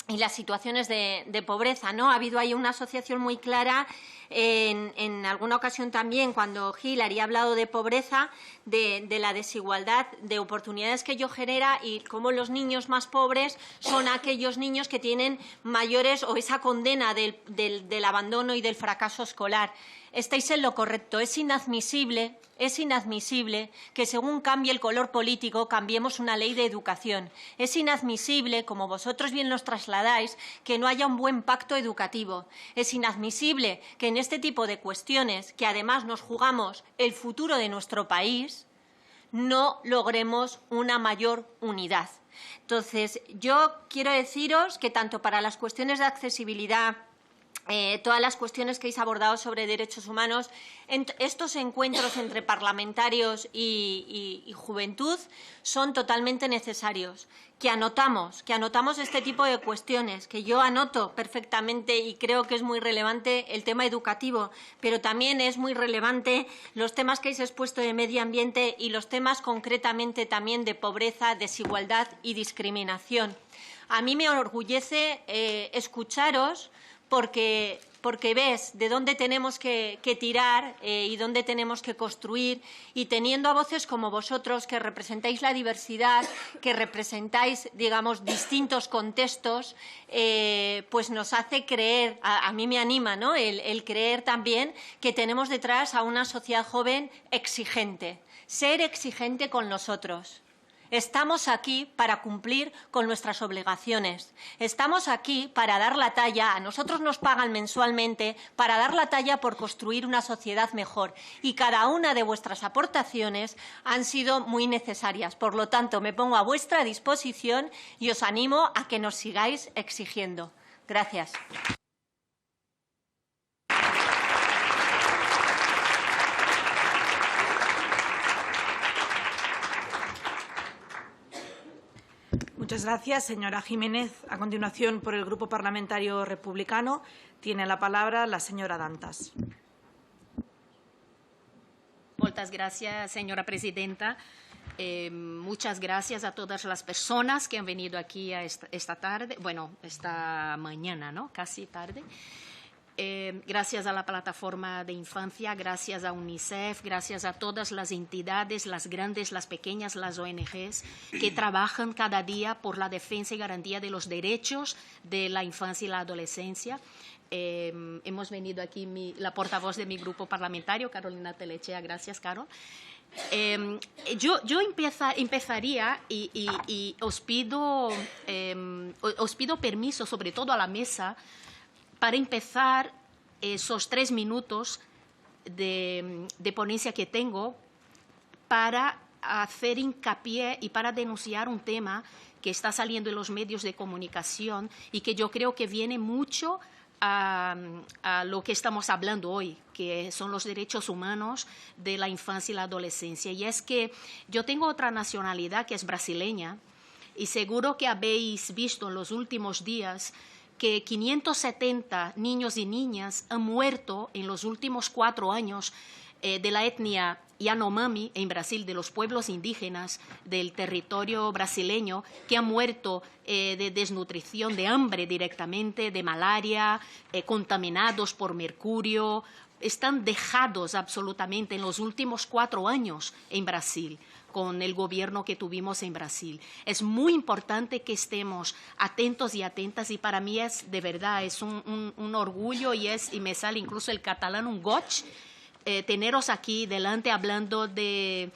y las situaciones de pobreza, ¿no? Ha habido ahí una asociación muy clara. En alguna ocasión también, cuando Hilary ha hablado de pobreza, de la desigualdad de oportunidades que ello genera y cómo los niños más pobres son aquellos niños que tienen mayores, o esa condena del abandono y del fracaso escolar. Estáis en lo correcto. Es inadmisible que, según cambie el color político, cambiemos una ley de educación. Es inadmisible, como vosotros bien nos trasladáis, que no haya un buen pacto educativo. Es inadmisible que en este tipo de cuestiones, que además nos jugamos el futuro de nuestro país, no logremos una mayor unidad. Entonces, yo quiero deciros que tanto para las cuestiones de accesibilidad todas las cuestiones que habéis abordado sobre derechos humanos. Estos encuentros entre parlamentarios y juventud son totalmente necesarios. Que anotamos este tipo de cuestiones, que yo anoto perfectamente y creo que es muy relevante el tema educativo, pero también es muy relevante los temas que habéis expuesto de medio ambiente y los temas concretamente también de pobreza, desigualdad y discriminación. A mí me enorgullece escucharos porque ves de dónde tenemos que tirar y dónde tenemos que construir, y teniendo a voces como vosotros que representáis la diversidad, que representáis, digamos, distintos contextos, pues nos hace creer, a mí me anima, ¿no?, el creer también que tenemos detrás a una sociedad joven exigente, ser exigente con nosotros. Estamos aquí para cumplir con nuestras obligaciones. Estamos aquí para dar la talla. A nosotros nos pagan mensualmente para dar la talla por construir una sociedad mejor. Y cada una de vuestras aportaciones han sido muy necesarias. Por lo tanto, me pongo a vuestra disposición y os animo a que nos sigáis exigiendo. Gracias. Muchas gracias, señora Jiménez. A continuación, por el Grupo Parlamentario Republicano, tiene la palabra la señora Dantas. Muchas gracias, señora presidenta. Muchas gracias a todas las personas que han venido aquí a esta tarde, bueno, esta mañana, ¿no?, casi tarde. Gracias a la Plataforma de Infancia, gracias a UNICEF, gracias a todas las entidades, las grandes, las pequeñas, las ONGs, que trabajan cada día por la defensa y garantía de los derechos de la infancia y la adolescencia. Hemos venido aquí la portavoz de mi grupo parlamentario, Carolina Telechea. Gracias, Carol. Yo empezaría y os pido permiso, sobre todo a la mesa, para empezar esos 3 minutos de ponencia que tengo para hacer hincapié y para denunciar un tema que está saliendo en los medios de comunicación y que yo creo que viene mucho a lo que estamos hablando hoy, que son los derechos humanos de la infancia y la adolescencia. Y es que yo tengo otra nacionalidad que es brasileña, y seguro que habéis visto en los últimos días que 570 niños y niñas han muerto en los últimos 4 años de la etnia Yanomami en Brasil, de los pueblos indígenas del territorio brasileño, que han muerto de desnutrición, de hambre directamente, de malaria, contaminados por mercurio. Están dejados absolutamente en los últimos 4 años en Brasil, con el gobierno que tuvimos en Brasil. Es muy importante que estemos atentos y atentas, y para mí es, de verdad, es un orgullo y me sale incluso el catalán un goig, teneros aquí delante hablando de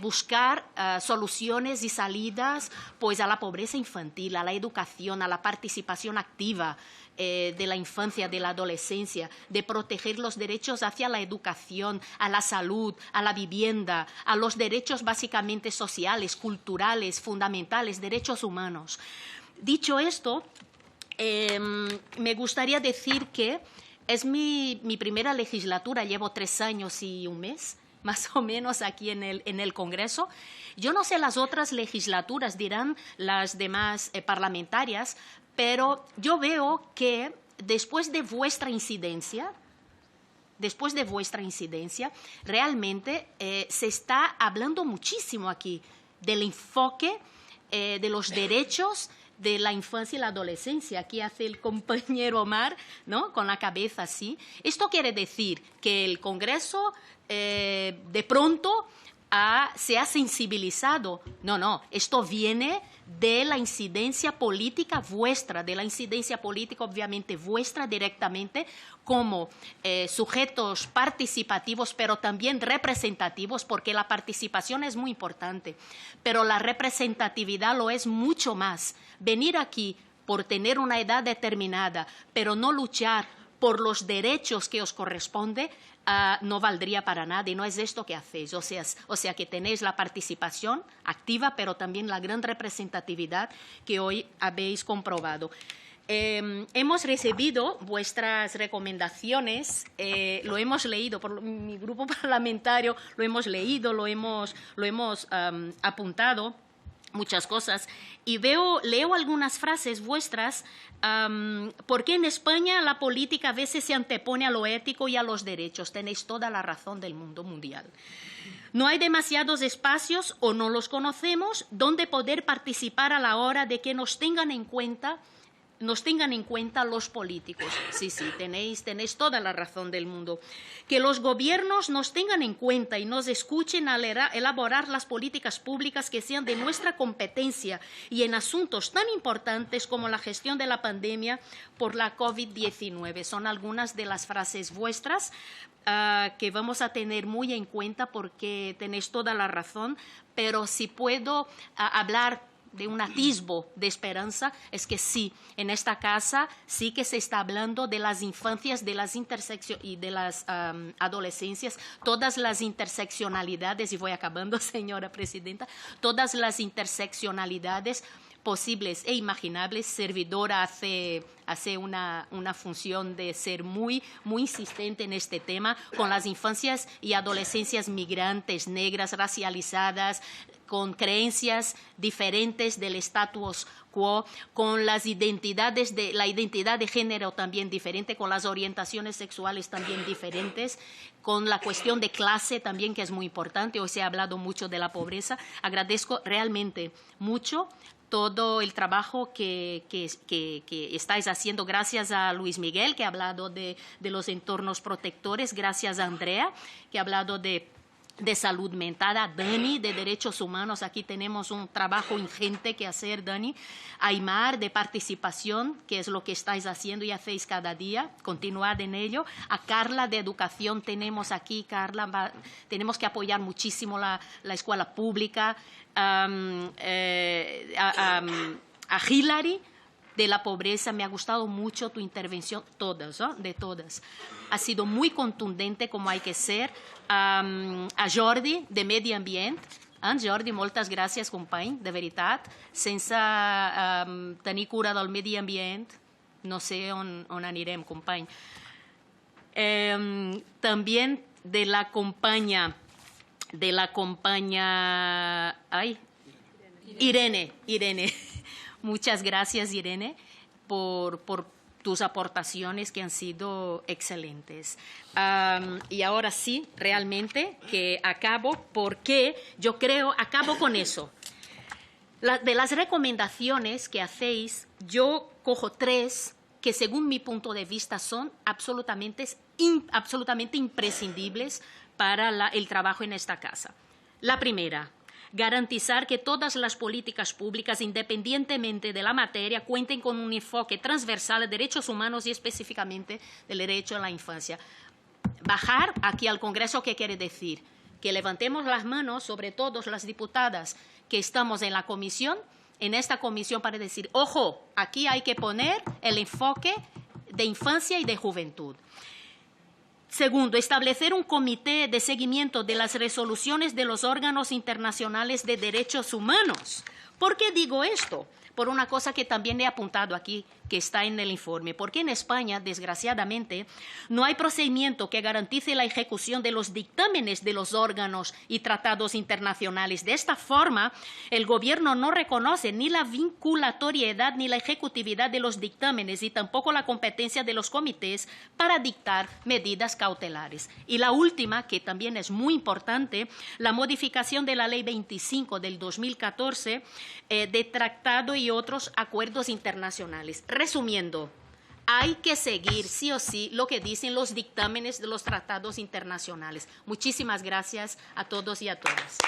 buscar soluciones y salidas pues a la pobreza infantil, a la educación, a la participación activa de la infancia, de la adolescencia, de proteger los derechos hacia la educación, a la salud, a la vivienda, a los derechos básicamente sociales, culturales, fundamentales, derechos humanos. Dicho esto, me gustaría decir que es mi primera legislatura, llevo 3 años y 1 mes, más o menos, aquí en el Congreso. Yo no sé las otras legislaturas, dirán las demás parlamentarias, pero yo veo que después de vuestra incidencia, realmente se está hablando muchísimo aquí del enfoque de los derechos de la infancia y la adolescencia. Aquí hace el compañero Omar, ¿no?, con la cabeza así. Esto quiere decir que el Congreso de pronto se ha sensibilizado. No, esto viene de la incidencia política vuestra, de la incidencia política obviamente vuestra directamente como sujetos participativos, pero también representativos, porque la participación es muy importante, pero la representatividad lo es mucho más. Venir aquí por tener una edad determinada, pero no luchar por los derechos que os corresponde, no valdría para nada, y no es esto que hacéis. O sea que tenéis la participación activa, pero también la gran representatividad que hoy habéis comprobado. hemos recibido vuestras recomendaciones, lo hemos leído, por mi grupo parlamentario lo hemos leído, lo hemos apuntado, muchas cosas, y leo algunas frases vuestras, porque en España la política a veces se antepone a lo ético y a los derechos. Tenéis toda la razón del mundo mundial. No hay demasiados espacios, o no los conocemos, donde poder participar a la hora de que nos tengan en cuenta los políticos. Sí, tenéis toda la razón del mundo. Que los gobiernos nos tengan en cuenta y nos escuchen al elaborar las políticas públicas que sean de nuestra competencia y en asuntos tan importantes como la gestión de la pandemia por la COVID-19. Son algunas de las frases vuestras que vamos a tener muy en cuenta porque tenéis toda la razón, pero si puedo hablar de un atisbo de esperanza, es que sí, en esta casa sí que se está hablando de las infancias, de las y de las adolescencias, todas las interseccionalidades, y voy acabando, señora presidenta, todas las interseccionalidades posibles e imaginables. Servidora hace una función de ser muy insistente en este tema, con las infancias y adolescencias migrantes, negras, racializadas, con creencias diferentes del status quo, con la identidad de género también diferente, con las orientaciones sexuales también diferentes, con la cuestión de clase también, que es muy importante. Hoy se ha hablado mucho de la pobreza. Agradezco realmente mucho todo el trabajo que estáis haciendo. Gracias a Luis Miguel, que ha hablado de los entornos protectores. Gracias a Andrea, que ha hablado de salud mental, a Dani de derechos humanos. Aquí tenemos un trabajo ingente que hacer, Dani. A Aymar de participación, que es lo que estáis haciendo y hacéis cada día, continuad en ello. A Carla de educación tenemos aquí, Carla, tenemos que apoyar muchísimo la escuela pública. A Hilary de la pobreza, me ha gustado mucho tu intervención, todas, ¿no? De todas. Ha sido muy contundente como hay que ser. A Jordi, de Medio Ambiente. Jordi, moltes gràcies, company, de veritat. Sense tenir cura del medi ambient, no sé on anirem, company. También de la compañía Irene. Muchas gracias, Irene, por tus aportaciones que han sido excelentes. Y ahora sí, realmente que acabo, porque yo creo, acabo con eso. De las recomendaciones que hacéis, yo cojo 3 que según mi punto de vista son absolutamente imprescindibles para el trabajo en esta casa. La primera, garantizar que todas las políticas públicas, independientemente de la materia, cuenten con un enfoque transversal de derechos humanos y específicamente del derecho a la infancia. Bajar aquí al Congreso, ¿qué quiere decir? Que levantemos las manos, sobre todo las diputadas que estamos en la comisión, en esta comisión, para decir, ojo, aquí hay que poner el enfoque de infancia y de juventud. Segundo, establecer un comité de seguimiento de las resoluciones de los órganos internacionales de derechos humanos. ¿Por qué digo esto? Por una cosa que también he apuntado aquí, que está en el informe, porque en España, desgraciadamente, no hay procedimiento que garantice la ejecución de los dictámenes de los órganos y tratados internacionales. De esta forma, el Gobierno no reconoce ni la vinculatoriedad ni la ejecutividad de los dictámenes y tampoco la competencia de los comités para dictar medidas cautelares. Y la última, que también es muy importante, la modificación de la Ley 25 del 2014 de tratado y otros acuerdos internacionales. Resumiendo, hay que seguir sí o sí lo que dicen los dictámenes de los tratados internacionales. Muchísimas gracias a todos y a todas.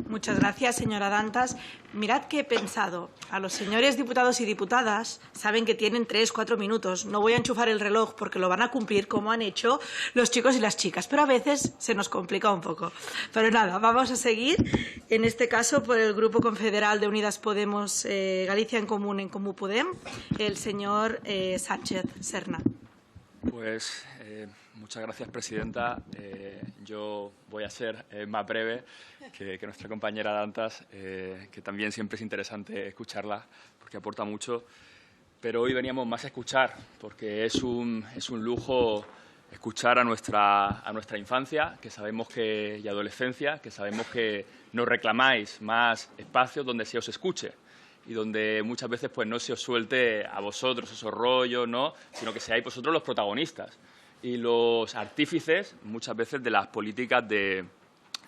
Muchas gracias, señora Dantas. Mirad que he pensado. A los señores diputados y diputadas saben que tienen 3-4 minutos. No voy a enchufar el reloj porque lo van a cumplir como han hecho los chicos y las chicas, pero a veces se nos complica un poco. Pero nada, vamos a seguir. En este caso, por el Grupo Confederal de Unidas Podemos, Galicia en Comú Podem, el señor Sánchez Serna. Pues Muchas gracias, presidenta. Yo voy a ser más breve que nuestra compañera Dantas, que también siempre es interesante escucharla porque aporta mucho. Pero hoy veníamos más a escuchar, porque es un lujo escuchar a nuestra infancia, que sabemos que, y adolescencia, que sabemos que nos reclamáis más espacios donde se os escuche y donde muchas veces pues no se os suelte a vosotros esos rollos, ¿no?, sino que seáis vosotros los protagonistas y los artífices muchas veces de las políticas de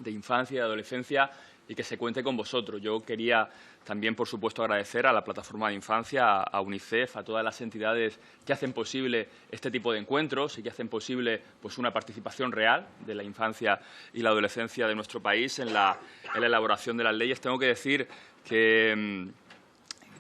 infancia y de adolescencia y que se cuente con vosotros. Yo quería también, por supuesto, agradecer a la Plataforma de Infancia, a UNICEF, a todas las entidades que hacen posible este tipo de encuentros y que hacen posible pues, una participación real de la infancia y la adolescencia de nuestro país en la elaboración de las leyes. Tengo que decir que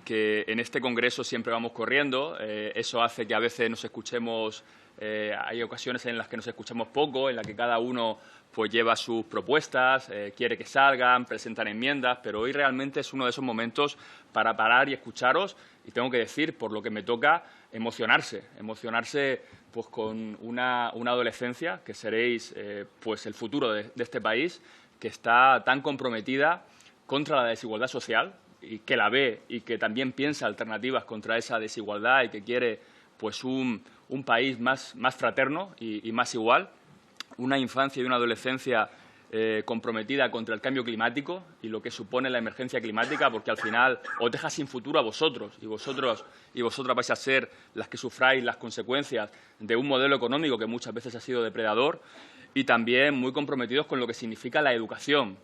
en este congreso siempre vamos corriendo. Eso hace que a veces nos escuchemos, hay ocasiones en las que nos escuchamos poco, en las que cada uno pues lleva sus propuestas, quiere que salgan, presentan enmiendas, pero hoy realmente es uno de esos momentos para parar y escucharos y tengo que decir, por lo que me toca, emocionarse pues con una adolescencia que seréis pues el futuro de este país, que está tan comprometida contra la desigualdad social y que la ve y que también piensa alternativas contra esa desigualdad y que quiere pues un país más fraterno y más igual, una infancia y una adolescencia comprometida contra el cambio climático y lo que supone la emergencia climática, porque al final os deja sin futuro a vosotros y vosotras vais a ser las que sufráis las consecuencias de un modelo económico que muchas veces ha sido depredador, y también muy comprometidos con lo que significa la educación.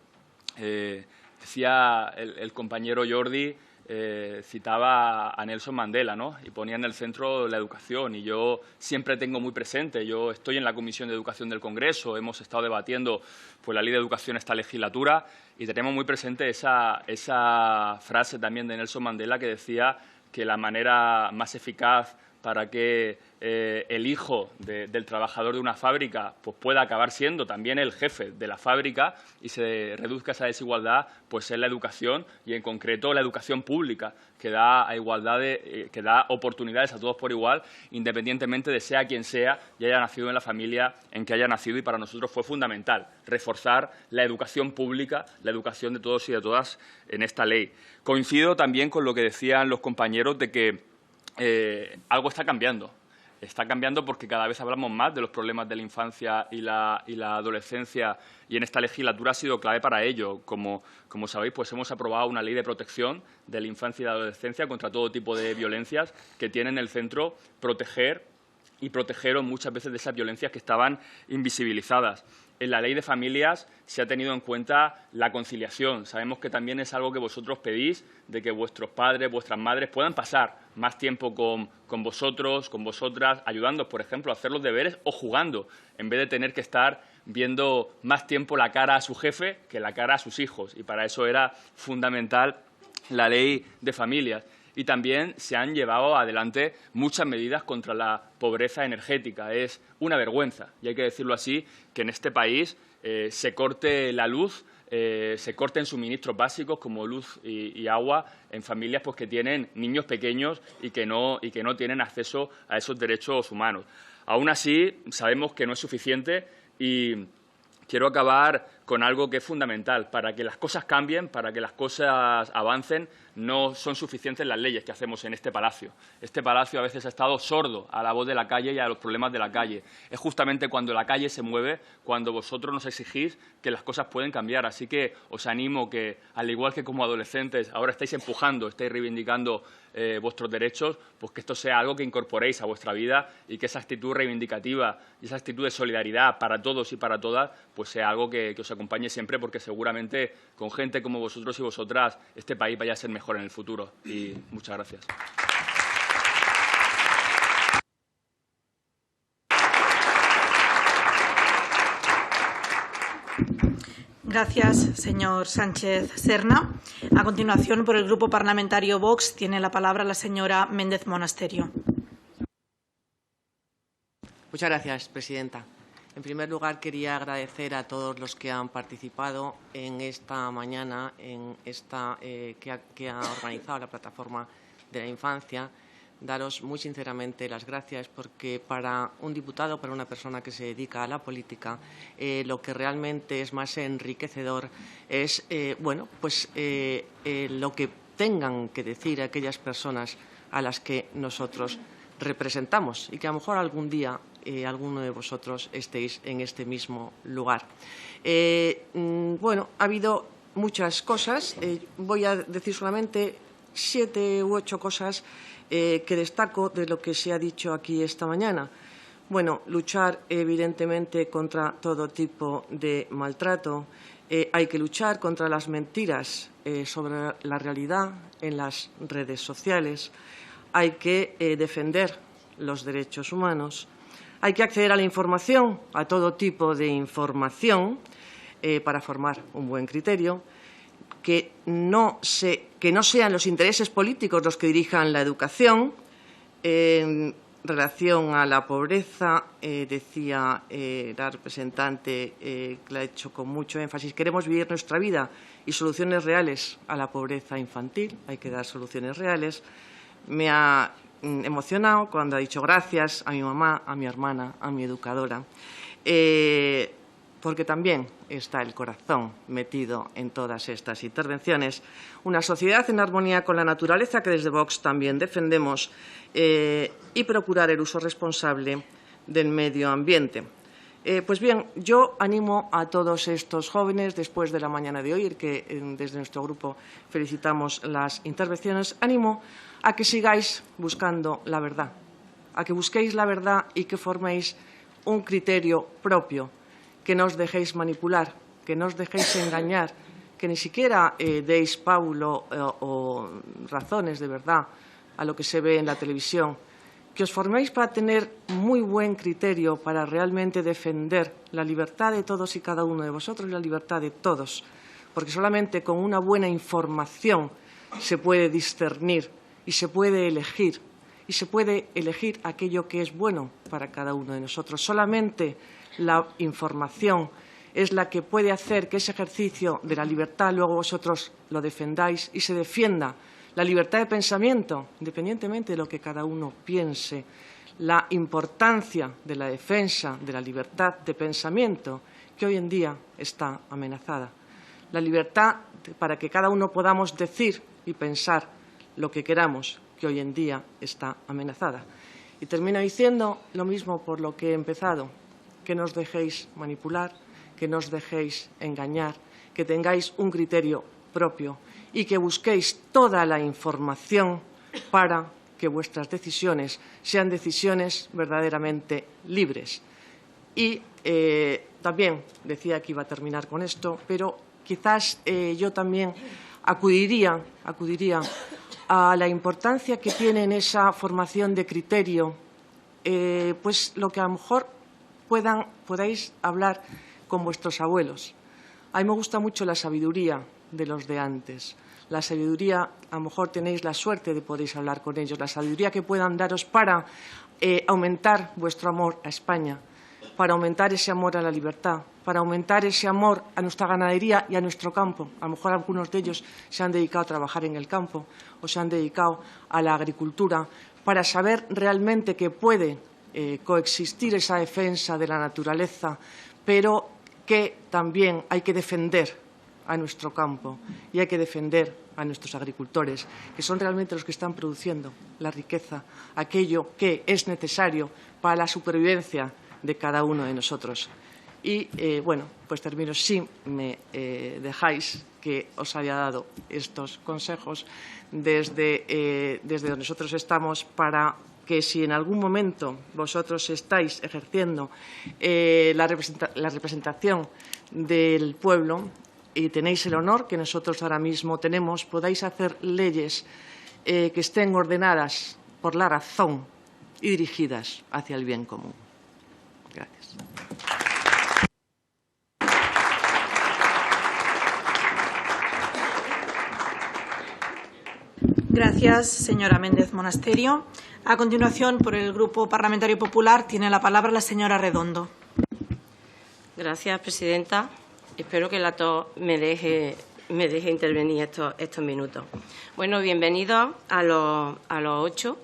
Decía el compañero Jordi, citaba a Nelson Mandela, ¿no?, y ponía en el centro la educación, y yo siempre tengo muy presente, yo estoy en la Comisión de Educación del Congreso, hemos estado debatiendo pues, la Ley de Educación esta legislatura y tenemos muy presente esa frase también de Nelson Mandela que decía que la manera más eficaz para que el hijo del trabajador de una fábrica pues pueda acabar siendo también el jefe de la fábrica y se reduzca esa desigualdad, pues es la educación y, en concreto, la educación pública, que da que da oportunidades a todos por igual, independientemente de sea quien sea y haya nacido en la familia en que haya nacido. Y para nosotros fue fundamental reforzar la educación pública, la educación de todos y de todas en esta ley. Coincido también con lo que decían los compañeros de que algo está cambiando. Está cambiando porque cada vez hablamos más de los problemas de la infancia y la adolescencia, y en esta legislatura ha sido clave para ello. Como sabéis, pues hemos aprobado una ley de protección de la infancia y la adolescencia contra todo tipo de violencias que tiene en el centro proteger y protegeros muchas veces de esas violencias que estaban invisibilizadas. En la Ley de Familias se ha tenido en cuenta la conciliación. Sabemos que también es algo que vosotros pedís, de que vuestros padres, vuestras madres puedan pasar más tiempo con vosotros, con vosotras, ayudándoos, por ejemplo, a hacer los deberes o jugando, en vez de tener que estar viendo más tiempo la cara a su jefe que la cara a sus hijos. Y para eso era fundamental la Ley de Familias. Y también se han llevado adelante muchas medidas contra la pobreza energética. Es una vergüenza, y hay que decirlo así, que en este país se corte la luz, se corten suministros básicos como luz y agua en familias pues, que tienen niños pequeños y que no tienen acceso a esos derechos humanos. Aún así, sabemos que no es suficiente y quiero acabar con algo que es fundamental. Para que las cosas cambien, para que las cosas avancen, no son suficientes las leyes que hacemos en este palacio. Este palacio a veces ha estado sordo a la voz de la calle y a los problemas de la calle. Es justamente cuando la calle se mueve, cuando vosotros nos exigís que las cosas pueden cambiar. Así que os animo que, al igual que como adolescentes, ahora estáis empujando, estáis reivindicando vuestros derechos, pues que esto sea algo que incorporéis a vuestra vida y que esa actitud reivindicativa y esa actitud de solidaridad para todos y para todas, pues sea algo que os acompañe siempre, porque seguramente con gente como vosotros y vosotras este país vaya a ser mejor en el futuro. Y muchas gracias. Gracias, señor Sánchez Serna. A continuación, por el Grupo Parlamentario Vox, tiene la palabra la señora Méndez Monasterio. Muchas gracias, presidenta. En primer lugar, quería agradecer a todos los que han participado en esta mañana, en esta que ha organizado la Plataforma de la Infancia, daros muy sinceramente las gracias, porque para un diputado, para una persona que se dedica a la política, lo que realmente es más enriquecedor es lo que tengan que decir aquellas personas a las que nosotros representamos y que a lo mejor algún día alguno de vosotros estéis en este mismo lugar. Ha habido muchas cosas. Voy a decir solamente 7 u 8 cosas que destaco de lo que se ha dicho aquí esta mañana. Bueno, luchar evidentemente contra todo tipo de maltrato. Hay que luchar contra las mentiras sobre la realidad en las redes sociales. Hay que defender los derechos humanos. Hay que acceder a la información, a todo tipo de información, para formar un buen criterio. Que no sean los intereses políticos los que dirijan la educación. En relación a la pobreza, decía la representante, que la ha hecho con mucho énfasis, queremos vivir nuestra vida y soluciones reales a la pobreza infantil. Hay que dar soluciones reales. Me ha emocionado cuando ha dicho gracias a mi mamá, a mi hermana, a mi educadora, porque también está el corazón metido en todas estas intervenciones. Una sociedad en armonía con la naturaleza, que desde Vox también defendemos, y procurar el uso responsable del medio ambiente. Pues bien, yo animo a todos estos jóvenes, después de la mañana de hoy, que desde nuestro grupo felicitamos las intervenciones, animo a que sigáis buscando la verdad, a que busquéis la verdad y que forméis un criterio propio, que no os dejéis manipular, que no os dejéis engañar, que ni siquiera deis pábulo o razones de verdad a lo que se ve en la televisión, que os forméis para tener muy buen criterio, para realmente defender la libertad de todos y cada uno de vosotros y la libertad de todos, porque solamente con una buena información se puede discernir y se puede elegir aquello que es bueno para cada uno de nosotros. Solamente la información es la que puede hacer que ese ejercicio de la libertad luego vosotros lo defendáis y se defienda la libertad de pensamiento, independientemente de lo que cada uno piense. La importancia de la defensa de la libertad de pensamiento, que hoy en día está amenazada. La libertad para que cada uno podamos decir y pensar lo que queramos, que hoy en día está amenazada. Y termino diciendo lo mismo por lo que he empezado, que no os dejéis manipular, que no os dejéis engañar, que tengáis un criterio propio y que busquéis toda la información para que vuestras decisiones sean decisiones verdaderamente libres. Y también decía que iba a terminar con esto, pero quizás yo también acudiría a la importancia que tiene en esa formación de criterio, pues lo que a lo mejor podáis hablar con vuestros abuelos. A mí me gusta mucho la sabiduría de los de antes. La sabiduría, a lo mejor tenéis la suerte de poder hablar con ellos, la sabiduría que puedan daros para aumentar vuestro amor a España, para aumentar ese amor a la libertad, para aumentar ese amor a nuestra ganadería y a nuestro campo. A lo mejor algunos de ellos se han dedicado a trabajar en el campo o se han dedicado a la agricultura, para saber realmente que puede coexistir esa defensa de la naturaleza, pero que también hay que defender a nuestro campo y hay que defender a nuestros agricultores, que son realmente los que están produciendo la riqueza, aquello que es necesario para la supervivencia de cada uno de nosotros. Y, pues termino, si me dejáis que os haya dado estos consejos desde donde nosotros estamos, para que si en algún momento vosotros estáis ejerciendo la representación del pueblo y tenéis el honor que nosotros ahora mismo tenemos, podáis hacer leyes que estén ordenadas por la razón y dirigidas hacia el bien común. Gracias. Gracias, señora Méndez Monasterio. A continuación, por el Grupo Parlamentario Popular, tiene la palabra la señora Redondo. Gracias, presidenta. Espero que la TOC me deje intervenir estos minutos. Bueno, bienvenidos a los 8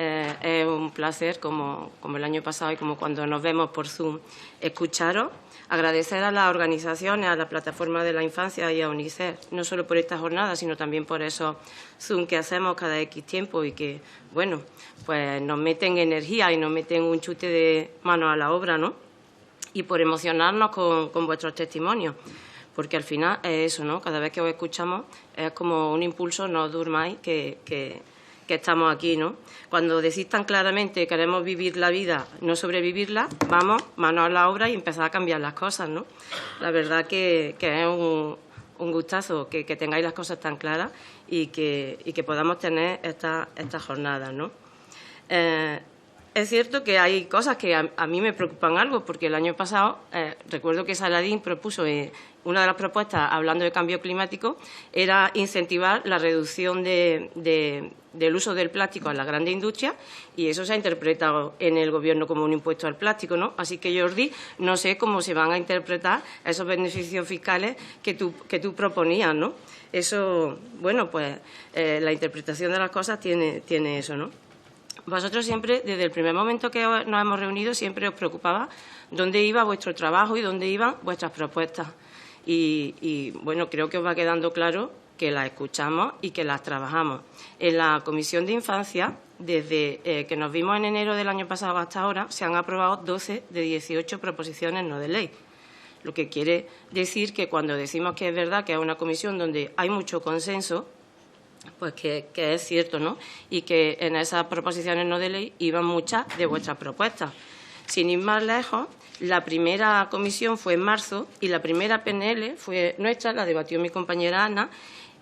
Es un placer, como el año pasado y como cuando nos vemos por Zoom, escucharos. Agradecer a las organizaciones, a la Plataforma de la Infancia y a UNICEF, no solo por esta jornada, sino también por esos Zoom que hacemos cada X tiempo y que, bueno, pues nos meten energía y nos meten un chute de manos a la obra, ¿no? Y por emocionarnos con vuestros testimonios, porque al final es eso, ¿no? Cada vez que os escuchamos es como un impulso, no os durmáis, que estamos aquí, ¿no? Cuando decís tan claramente queremos vivir la vida, no sobrevivirla, vamos, manos a la obra y empezar a cambiar las cosas, ¿no? La verdad que es un gustazo que tengáis las cosas tan claras y que podamos tener estas jornadas, ¿no? Es cierto que hay cosas que a mí me preocupan algo, porque el año pasado recuerdo que Saladín propuso una de las propuestas, hablando de cambio climático, era incentivar la reducción del uso del plástico a la grande industria, y eso se ha interpretado en el Gobierno como un impuesto al plástico, ¿no? Así que, Jordi, no sé cómo se van a interpretar esos beneficios fiscales que tú proponías, ¿no? Eso, bueno, pues la interpretación de las cosas tiene eso, ¿no? Vosotros siempre, desde el primer momento que nos hemos reunido, siempre os preocupaba dónde iba vuestro trabajo y dónde iban vuestras propuestas. Y bueno, creo que os va quedando claro que las escuchamos y que las trabajamos. En la Comisión de Infancia, desde que nos vimos en enero del año pasado hasta ahora, se han aprobado 12 de 18 proposiciones no de ley. Lo que quiere decir que cuando decimos que es verdad que es una comisión donde hay mucho consenso, pues que es cierto, ¿no? Y que en esas proposiciones no de ley iban muchas de vuestras propuestas. Sin ir más lejos, la primera comisión fue en marzo y la primera PNL fue nuestra, la debatió mi compañera Ana,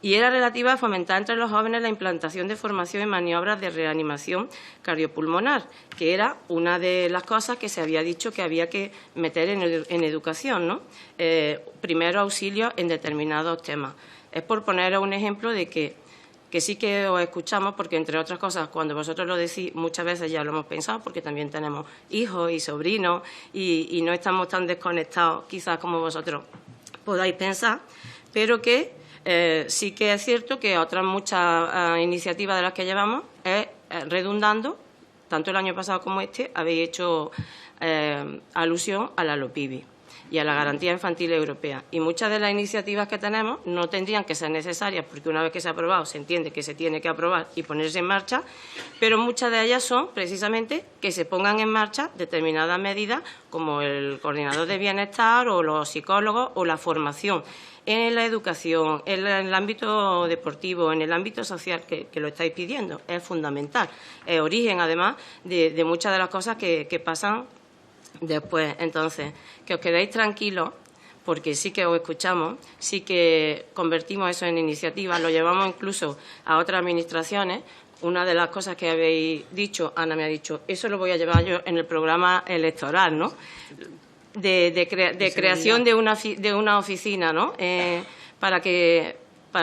y era relativa a fomentar entre los jóvenes la implantación de formación en maniobras de reanimación cardiopulmonar, que era una de las cosas que se había dicho que había que meter en educación, ¿no? Primero auxilio en determinados temas. Es por poneros un ejemplo de que sí que os escuchamos, porque, entre otras cosas, cuando vosotros lo decís, muchas veces ya lo hemos pensado, porque también tenemos hijos y sobrinos y no estamos tan desconectados quizás como vosotros podáis pensar, pero que sí que es cierto que otras muchas iniciativas de las que llevamos es redundando, tanto el año pasado como este, habéis hecho alusión a la LOPIBI y a la Garantía Infantil Europea. Y muchas de las iniciativas que tenemos no tendrían que ser necesarias, porque una vez que se ha aprobado se entiende que se tiene que aprobar y ponerse en marcha, pero muchas de ellas son precisamente que se pongan en marcha determinadas medidas, como el coordinador de bienestar o los psicólogos o la formación en la educación, en el ámbito deportivo, en el ámbito social, que lo estáis pidiendo. Es fundamental. Es origen, además, de muchas de las cosas que pasan después. Entonces, que os quedéis tranquilos, porque sí que os escuchamos, sí que convertimos eso en iniciativas, lo llevamos incluso a otras administraciones. Una de las cosas que habéis dicho, Ana me ha dicho, eso lo voy a llevar yo en el programa electoral, ¿no? De creación de una oficina, ¿no? Para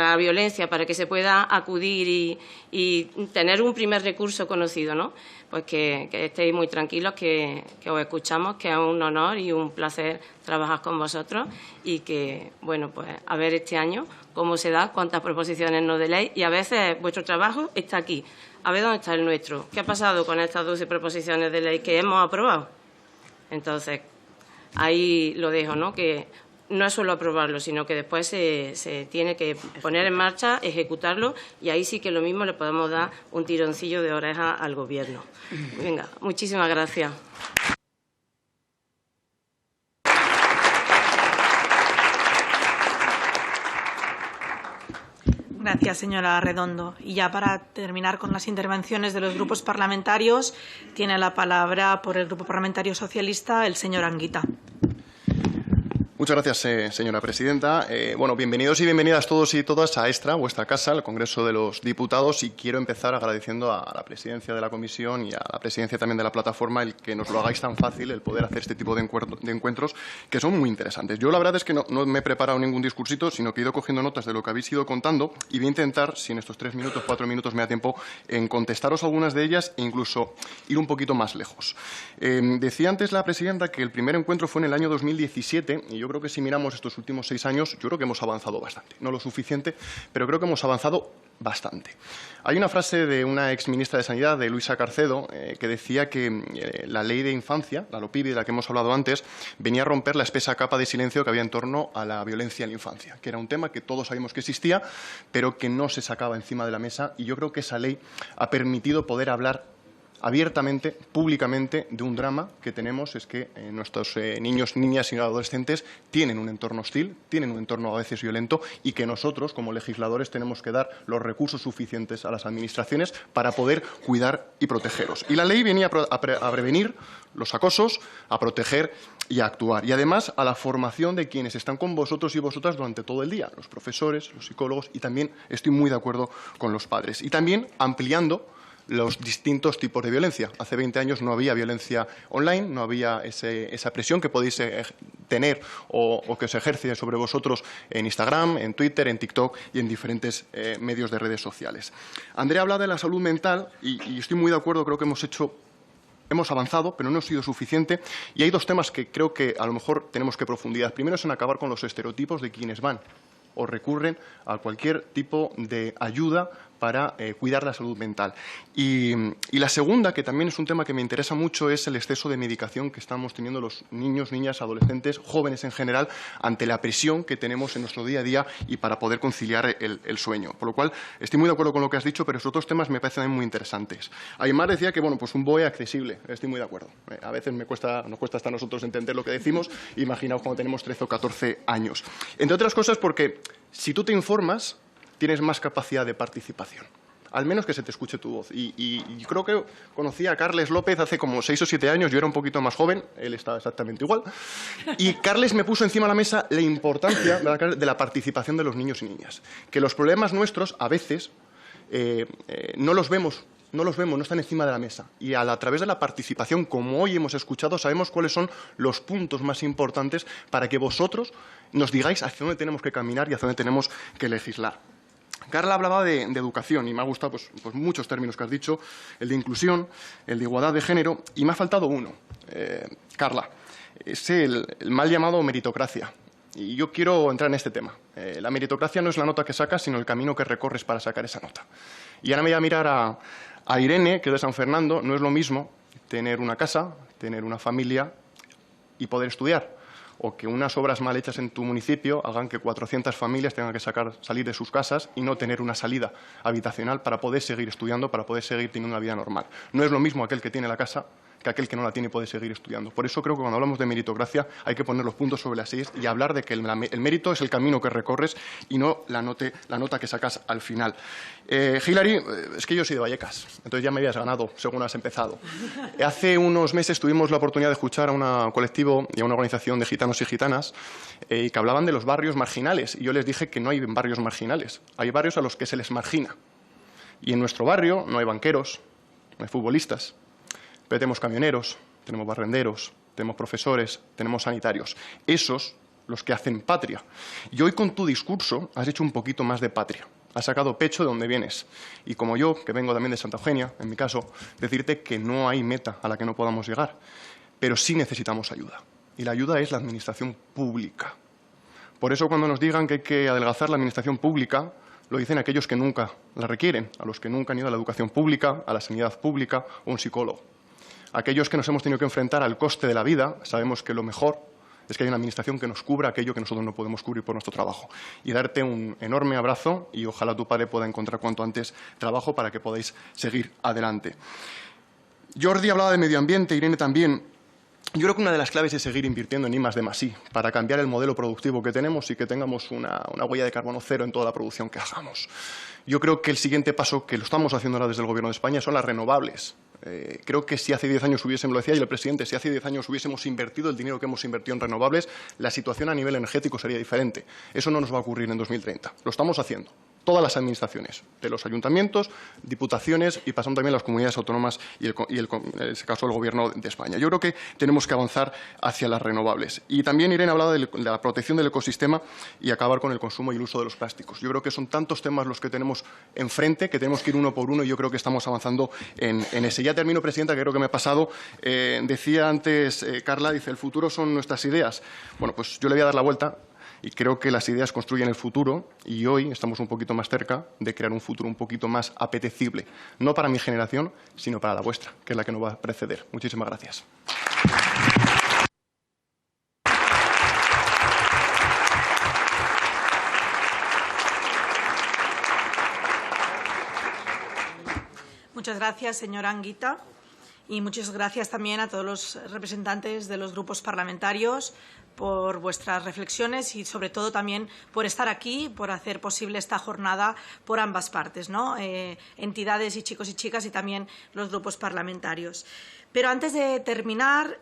la violencia, para que se pueda acudir y tener un primer recurso conocido, ¿no? Pues que estéis muy tranquilos, que os escuchamos, que es un honor y un placer trabajar con vosotros y que, bueno, pues a ver este año cómo se da, cuántas proposiciones no de ley, y a veces vuestro trabajo está aquí. A ver dónde está el nuestro. ¿Qué ha pasado con estas 12 proposiciones de ley que hemos aprobado? Entonces, ahí lo dejo, ¿no? Que no es solo aprobarlo, sino que después se tiene que poner en marcha, ejecutarlo, y ahí sí que lo mismo le podemos dar un tironcillo de oreja al Gobierno. Venga, muchísimas gracias. Gracias, señora Redondo. Y ya para terminar con las intervenciones de los grupos parlamentarios, tiene la palabra por el Grupo Parlamentario Socialista el señor Anguita. Muchas gracias, señora presidenta. Bueno, bienvenidos y bienvenidas todos y todas a ESTRA, vuestra casa, al Congreso de los Diputados, y quiero empezar agradeciendo a la presidencia de la comisión y a la presidencia también de la plataforma el que nos lo hagáis tan fácil, el poder hacer este tipo de encuentros que son muy interesantes. Yo la verdad es que no me he preparado ningún discursito, sino que he ido cogiendo notas de lo que habéis ido contando y voy a intentar, si en estos 3 minutos, 4 minutos me da tiempo, en contestaros algunas de ellas e incluso ir un poquito más lejos. Decía antes la presidenta que el primer encuentro fue en el año 2017 y yo yo creo que si miramos estos últimos 6 años, yo creo que hemos avanzado bastante. No lo suficiente, pero creo que hemos avanzado bastante. Hay una frase de una exministra de Sanidad, de Luisa Carcedo, que decía que la ley de infancia, la LOPIBI, de la que hemos hablado antes, venía a romper la espesa capa de silencio que había en torno a la violencia en la infancia, que era un tema que todos sabíamos que existía, pero que no se sacaba encima de la mesa, y yo creo que esa ley ha permitido poder hablar abiertamente, públicamente, de un drama que tenemos, es que nuestros niños, niñas y adolescentes tienen un entorno hostil, tienen un entorno a veces violento, y que nosotros, como legisladores, tenemos que dar los recursos suficientes a las administraciones para poder cuidar y protegerlos. Y la ley venía a prevenir los acosos, a proteger y a actuar. Y además a la formación de quienes están con vosotros y vosotras durante todo el día, los profesores, los psicólogos, y también estoy muy de acuerdo con los padres. Y también ampliando los distintos tipos de violencia. Hace 20 años no había violencia online, no había esa presión que podéis tener o que se ejerce sobre vosotros en Instagram, en Twitter, en TikTok y en diferentes medios de redes sociales. Andrea habla de la salud mental y estoy muy de acuerdo, creo que hemos avanzado, pero no ha sido suficiente, y hay 2 temas que creo que a lo mejor tenemos que profundizar. Primero es en acabar con los estereotipos de quienes van o recurren a cualquier tipo de ayuda para cuidar la salud mental. Y la segunda, que también es un tema que me interesa mucho, es el exceso de medicación que estamos teniendo los niños, niñas, adolescentes, jóvenes en general, ante la presión que tenemos en nuestro día a día y para poder conciliar el sueño. Por lo cual, estoy muy de acuerdo con lo que has dicho, pero esos otros temas me parecen muy interesantes. Aymar decía que, bueno, pues un BOE accesible. Estoy muy de acuerdo. A veces nos cuesta hasta a nosotros entender lo que decimos. Imaginaos cuando tenemos 13 o 14 años. Entre otras cosas porque si tú te informas, tienes más capacidad de participación. Al menos que se te escuche tu voz. Y creo que conocí a Carles López hace como 6 o 7 años. Yo era un poquito más joven, él estaba exactamente igual. Y Carles me puso encima de la mesa la importancia de la participación de los niños y niñas. Que los problemas nuestros, a veces, no los vemos, no están encima de la mesa. Y a través de la participación, como hoy hemos escuchado, sabemos cuáles son los puntos más importantes para que vosotros nos digáis hacia dónde tenemos que caminar y hacia dónde tenemos que legislar. Carla hablaba de educación y me ha gustado pues muchos términos que has dicho, el de inclusión, el de igualdad de género, y me ha faltado uno, Carla, es el mal llamado meritocracia. Y yo quiero entrar en este tema. La meritocracia no es la nota que sacas, sino el camino que recorres para sacar esa nota. Y ahora me voy a mirar a Irene, que es de San Fernando. No es lo mismo tener una casa, tener una familia y poder estudiar, o que unas obras mal hechas en tu municipio hagan que 400 familias tengan que salir de sus casas y no tener una salida habitacional para poder seguir estudiando, para poder seguir teniendo una vida normal. No es lo mismo aquel que tiene la casa que aquel que no la tiene y puede seguir estudiando. Por eso creo que cuando hablamos de meritocracia hay que poner los puntos sobre las sillas y hablar de que el mérito es el camino que recorres y no la nota que sacas al final. Hilary, es que yo soy de Vallecas, entonces ya me habías ganado según has empezado. Hace unos meses tuvimos la oportunidad de escuchar a un colectivo y a una organización de gitanos y gitanas que hablaban de los barrios marginales. Y yo les dije que no hay barrios marginales, hay barrios a los que se les margina. Y en nuestro barrio no hay banqueros, no hay futbolistas, pero tenemos camioneros, tenemos barrenderos, tenemos profesores, tenemos sanitarios. Esos, los que hacen patria. Y hoy con tu discurso has hecho un poquito más de patria. Has sacado pecho de donde vienes. Y como yo, que vengo también de Santa Eugenia, en mi caso, decirte que no hay meta a la que no podamos llegar. Pero sí necesitamos ayuda. Y la ayuda es la administración pública. Por eso cuando nos digan que hay que adelgazar la administración pública, lo dicen aquellos que nunca la requieren, a los que nunca han ido a la educación pública, a la sanidad pública o un psicólogo. Aquellos que nos hemos tenido que enfrentar al coste de la vida, sabemos que lo mejor es que haya una administración que nos cubra aquello que nosotros no podemos cubrir por nuestro trabajo. Y darte un enorme abrazo y ojalá tu padre pueda encontrar cuanto antes trabajo para que podáis seguir adelante. Jordi hablaba de medio ambiente, Irene también. Yo creo que una de las claves es seguir invirtiendo en I+D+I para cambiar el modelo productivo que tenemos y que tengamos una huella de carbono cero en toda la producción que hagamos. Yo creo que el siguiente paso, que lo estamos haciendo ahora desde el Gobierno de España, son las renovables. Creo que si hace 10 años hubiésemos, lo decía y el presidente, si hace 10 años hubiésemos invertido el dinero que hemos invertido en renovables, la situación a nivel energético sería diferente. Eso no nos va a ocurrir en 2030. Lo estamos haciendo. todas las administraciones, de los ayuntamientos, diputaciones y pasando también a las comunidades autónomas y en ese caso el Gobierno de España. Yo creo que tenemos que avanzar hacia las renovables. Y también Irene ha hablado de la protección del ecosistema y acabar con el consumo y el uso de los plásticos. Yo creo que son tantos temas los que tenemos enfrente que tenemos que ir uno por uno y yo creo que estamos avanzando en ese. Ya termino, Presidenta, que creo que me he pasado. Decía antes Carla, dice, el futuro son nuestras ideas. Bueno, pues yo le voy a dar la vuelta. Y creo que las ideas construyen el futuro y hoy estamos un poquito más cerca de crear un futuro un poquito más apetecible, no para mi generación, sino para la vuestra, que es la que nos va a preceder. Muchísimas gracias. Muchas gracias, señora Anguita. Y muchas gracias también a todos los representantes de los grupos parlamentarios por vuestras reflexiones y, sobre todo, también por estar aquí, por hacer posible esta jornada por ambas partes, ¿no? Entidades y chicos y chicas y también los grupos parlamentarios. Pero antes de terminar,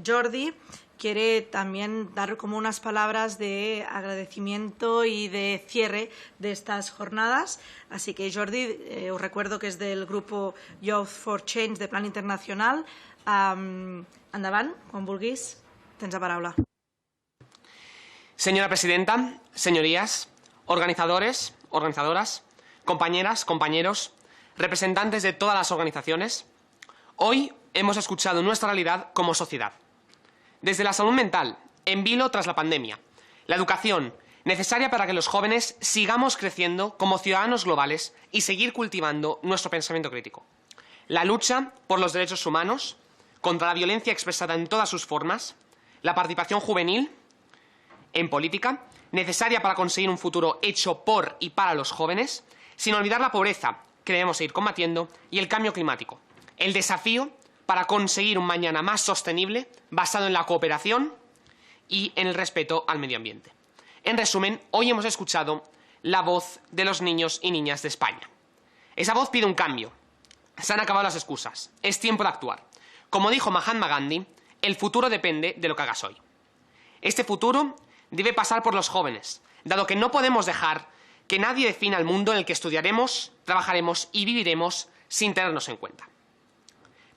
Jordi quiere también dar como unas palabras de agradecimiento y de cierre de estas jornadas. Así que, Jordi, os recuerdo que es del grupo Youth for Change de Plan Internacional. Endavant, quan vulguis, tens la paraula. Señora Presidenta, señorías, organizadores, organizadoras, compañeras, compañeros, representantes de todas las organizaciones, hoy hemos escuchado nuestra realidad como sociedad. Desde la salud mental, en vilo tras la pandemia, la educación, necesaria para que los jóvenes sigamos creciendo como ciudadanos globales y seguir cultivando nuestro pensamiento crítico. La lucha por los derechos humanos, contra la violencia expresada en todas sus formas, la participación juvenil en política, necesaria para conseguir un futuro hecho por y para los jóvenes, sin olvidar la pobreza que debemos seguir combatiendo y el cambio climático, el desafío para conseguir un mañana más sostenible basado en la cooperación y en el respeto al medio ambiente. En resumen, hoy hemos escuchado la voz de los niños y niñas de España. Esa voz pide un cambio. Se han acabado las excusas. Es tiempo de actuar. Como dijo Mahatma Gandhi, el futuro depende de lo que hagas hoy. Este futuro debe pasar por los jóvenes, dado que no podemos dejar que nadie defina el mundo en el que estudiaremos, trabajaremos y viviremos sin tenernos en cuenta.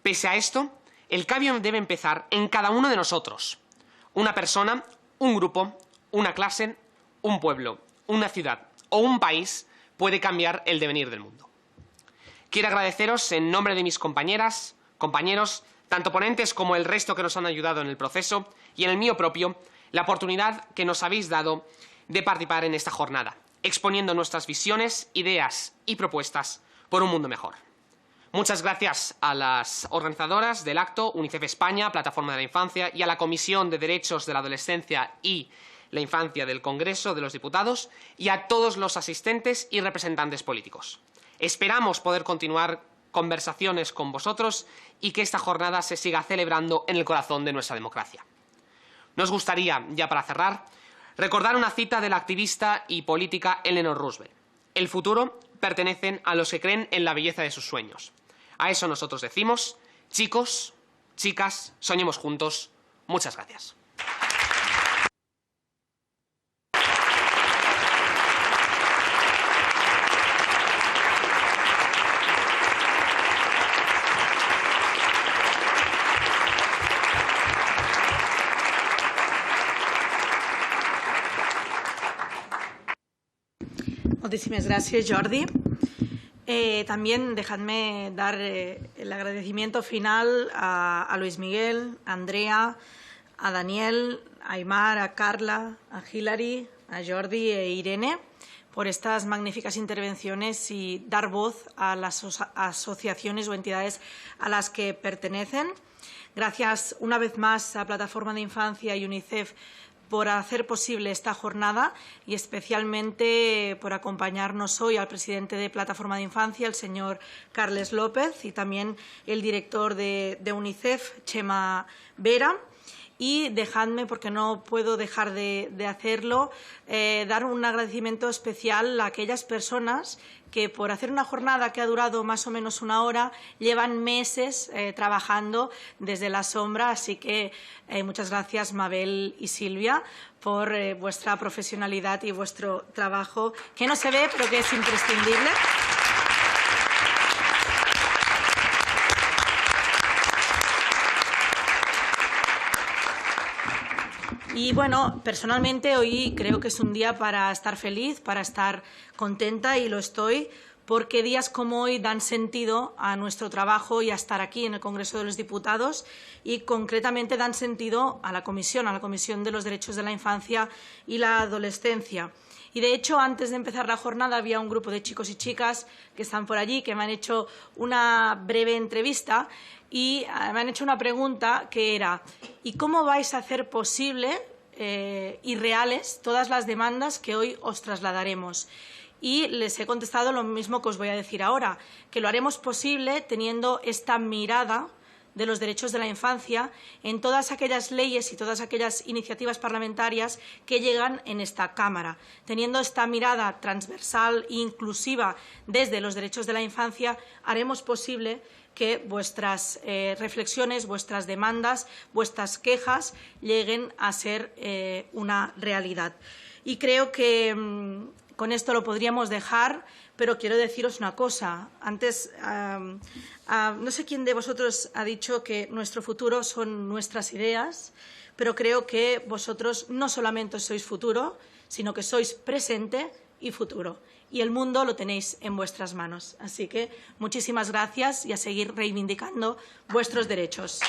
Pese a esto, el cambio debe empezar en cada uno de nosotros. Una persona, un grupo, una clase, un pueblo, una ciudad o un país puede cambiar el devenir del mundo. Quiero agradeceros en nombre de mis compañeras, compañeros, tanto ponentes como el resto que nos han ayudado en el proceso y en el mío propio, la oportunidad que nos habéis dado de participar en esta jornada, exponiendo nuestras visiones, ideas y propuestas por un mundo mejor. Muchas gracias a las organizadoras del acto, UNICEF España, Plataforma de la Infancia y a la Comisión de Derechos de la Adolescencia y la Infancia del Congreso de los Diputados y a todos los asistentes y representantes políticos. Esperamos poder continuar conversaciones con vosotros y que esta jornada se siga celebrando en el corazón de nuestra democracia. Nos gustaría, ya para cerrar, recordar una cita de la activista y política Eleanor Roosevelt. El futuro pertenece a los que creen en la belleza de sus sueños. A eso nosotros decimos, chicos, chicas, soñemos juntos. Muchas gracias. Muchísimas gracias, Jordi. También dejadme dar el agradecimiento final a Luis Miguel, a Andrea, a Daniel, a Aimar, a Carla, a Hilary, a Jordi e Irene por estas magníficas intervenciones y dar voz a las asociaciones o entidades a las que pertenecen. Gracias una vez más a Plataforma de Infancia y UNICEF por hacer posible esta jornada y especialmente por acompañarnos hoy al presidente de Plataforma de Infancia, el señor Carles López, y también el director de UNICEF, Chema Vera. Y dejadme, porque no puedo dejar de hacerlo, dar un agradecimiento especial a aquellas personas que por hacer una jornada que ha durado más o menos una hora llevan meses trabajando desde la sombra. Así que muchas gracias, Mabel y Silvia, por vuestra profesionalidad y vuestro trabajo, que no se ve pero que es imprescindible. Y bueno, personalmente hoy creo que es un día para estar feliz, para estar contenta, y lo estoy, porque días como hoy dan sentido a nuestro trabajo y a estar aquí en el Congreso de los Diputados, y concretamente dan sentido a la Comisión de los Derechos de la Infancia y la Adolescencia. Y, de hecho, antes de empezar la jornada había un grupo de chicos y chicas que están por allí, que me han hecho una breve entrevista y me han hecho una pregunta que era: ¿y cómo vais a hacer posible y reales todas las demandas que hoy os trasladaremos? Y les he contestado lo mismo que os voy a decir ahora, que lo haremos posible teniendo esta mirada de los derechos de la infancia en todas aquellas leyes y todas aquellas iniciativas parlamentarias que llegan en esta Cámara. Teniendo esta mirada transversal e inclusiva desde los derechos de la infancia, haremos posible que vuestras reflexiones, vuestras demandas, vuestras quejas lleguen a ser una realidad. Y creo que con esto lo podríamos dejar, pero quiero deciros una cosa. Antes, no sé quién de vosotros ha dicho que nuestro futuro son nuestras ideas, pero creo que vosotros no solamente sois futuro, sino que sois presente y futuro. Y el mundo lo tenéis en vuestras manos. Así que muchísimas gracias y a seguir reivindicando vuestros derechos.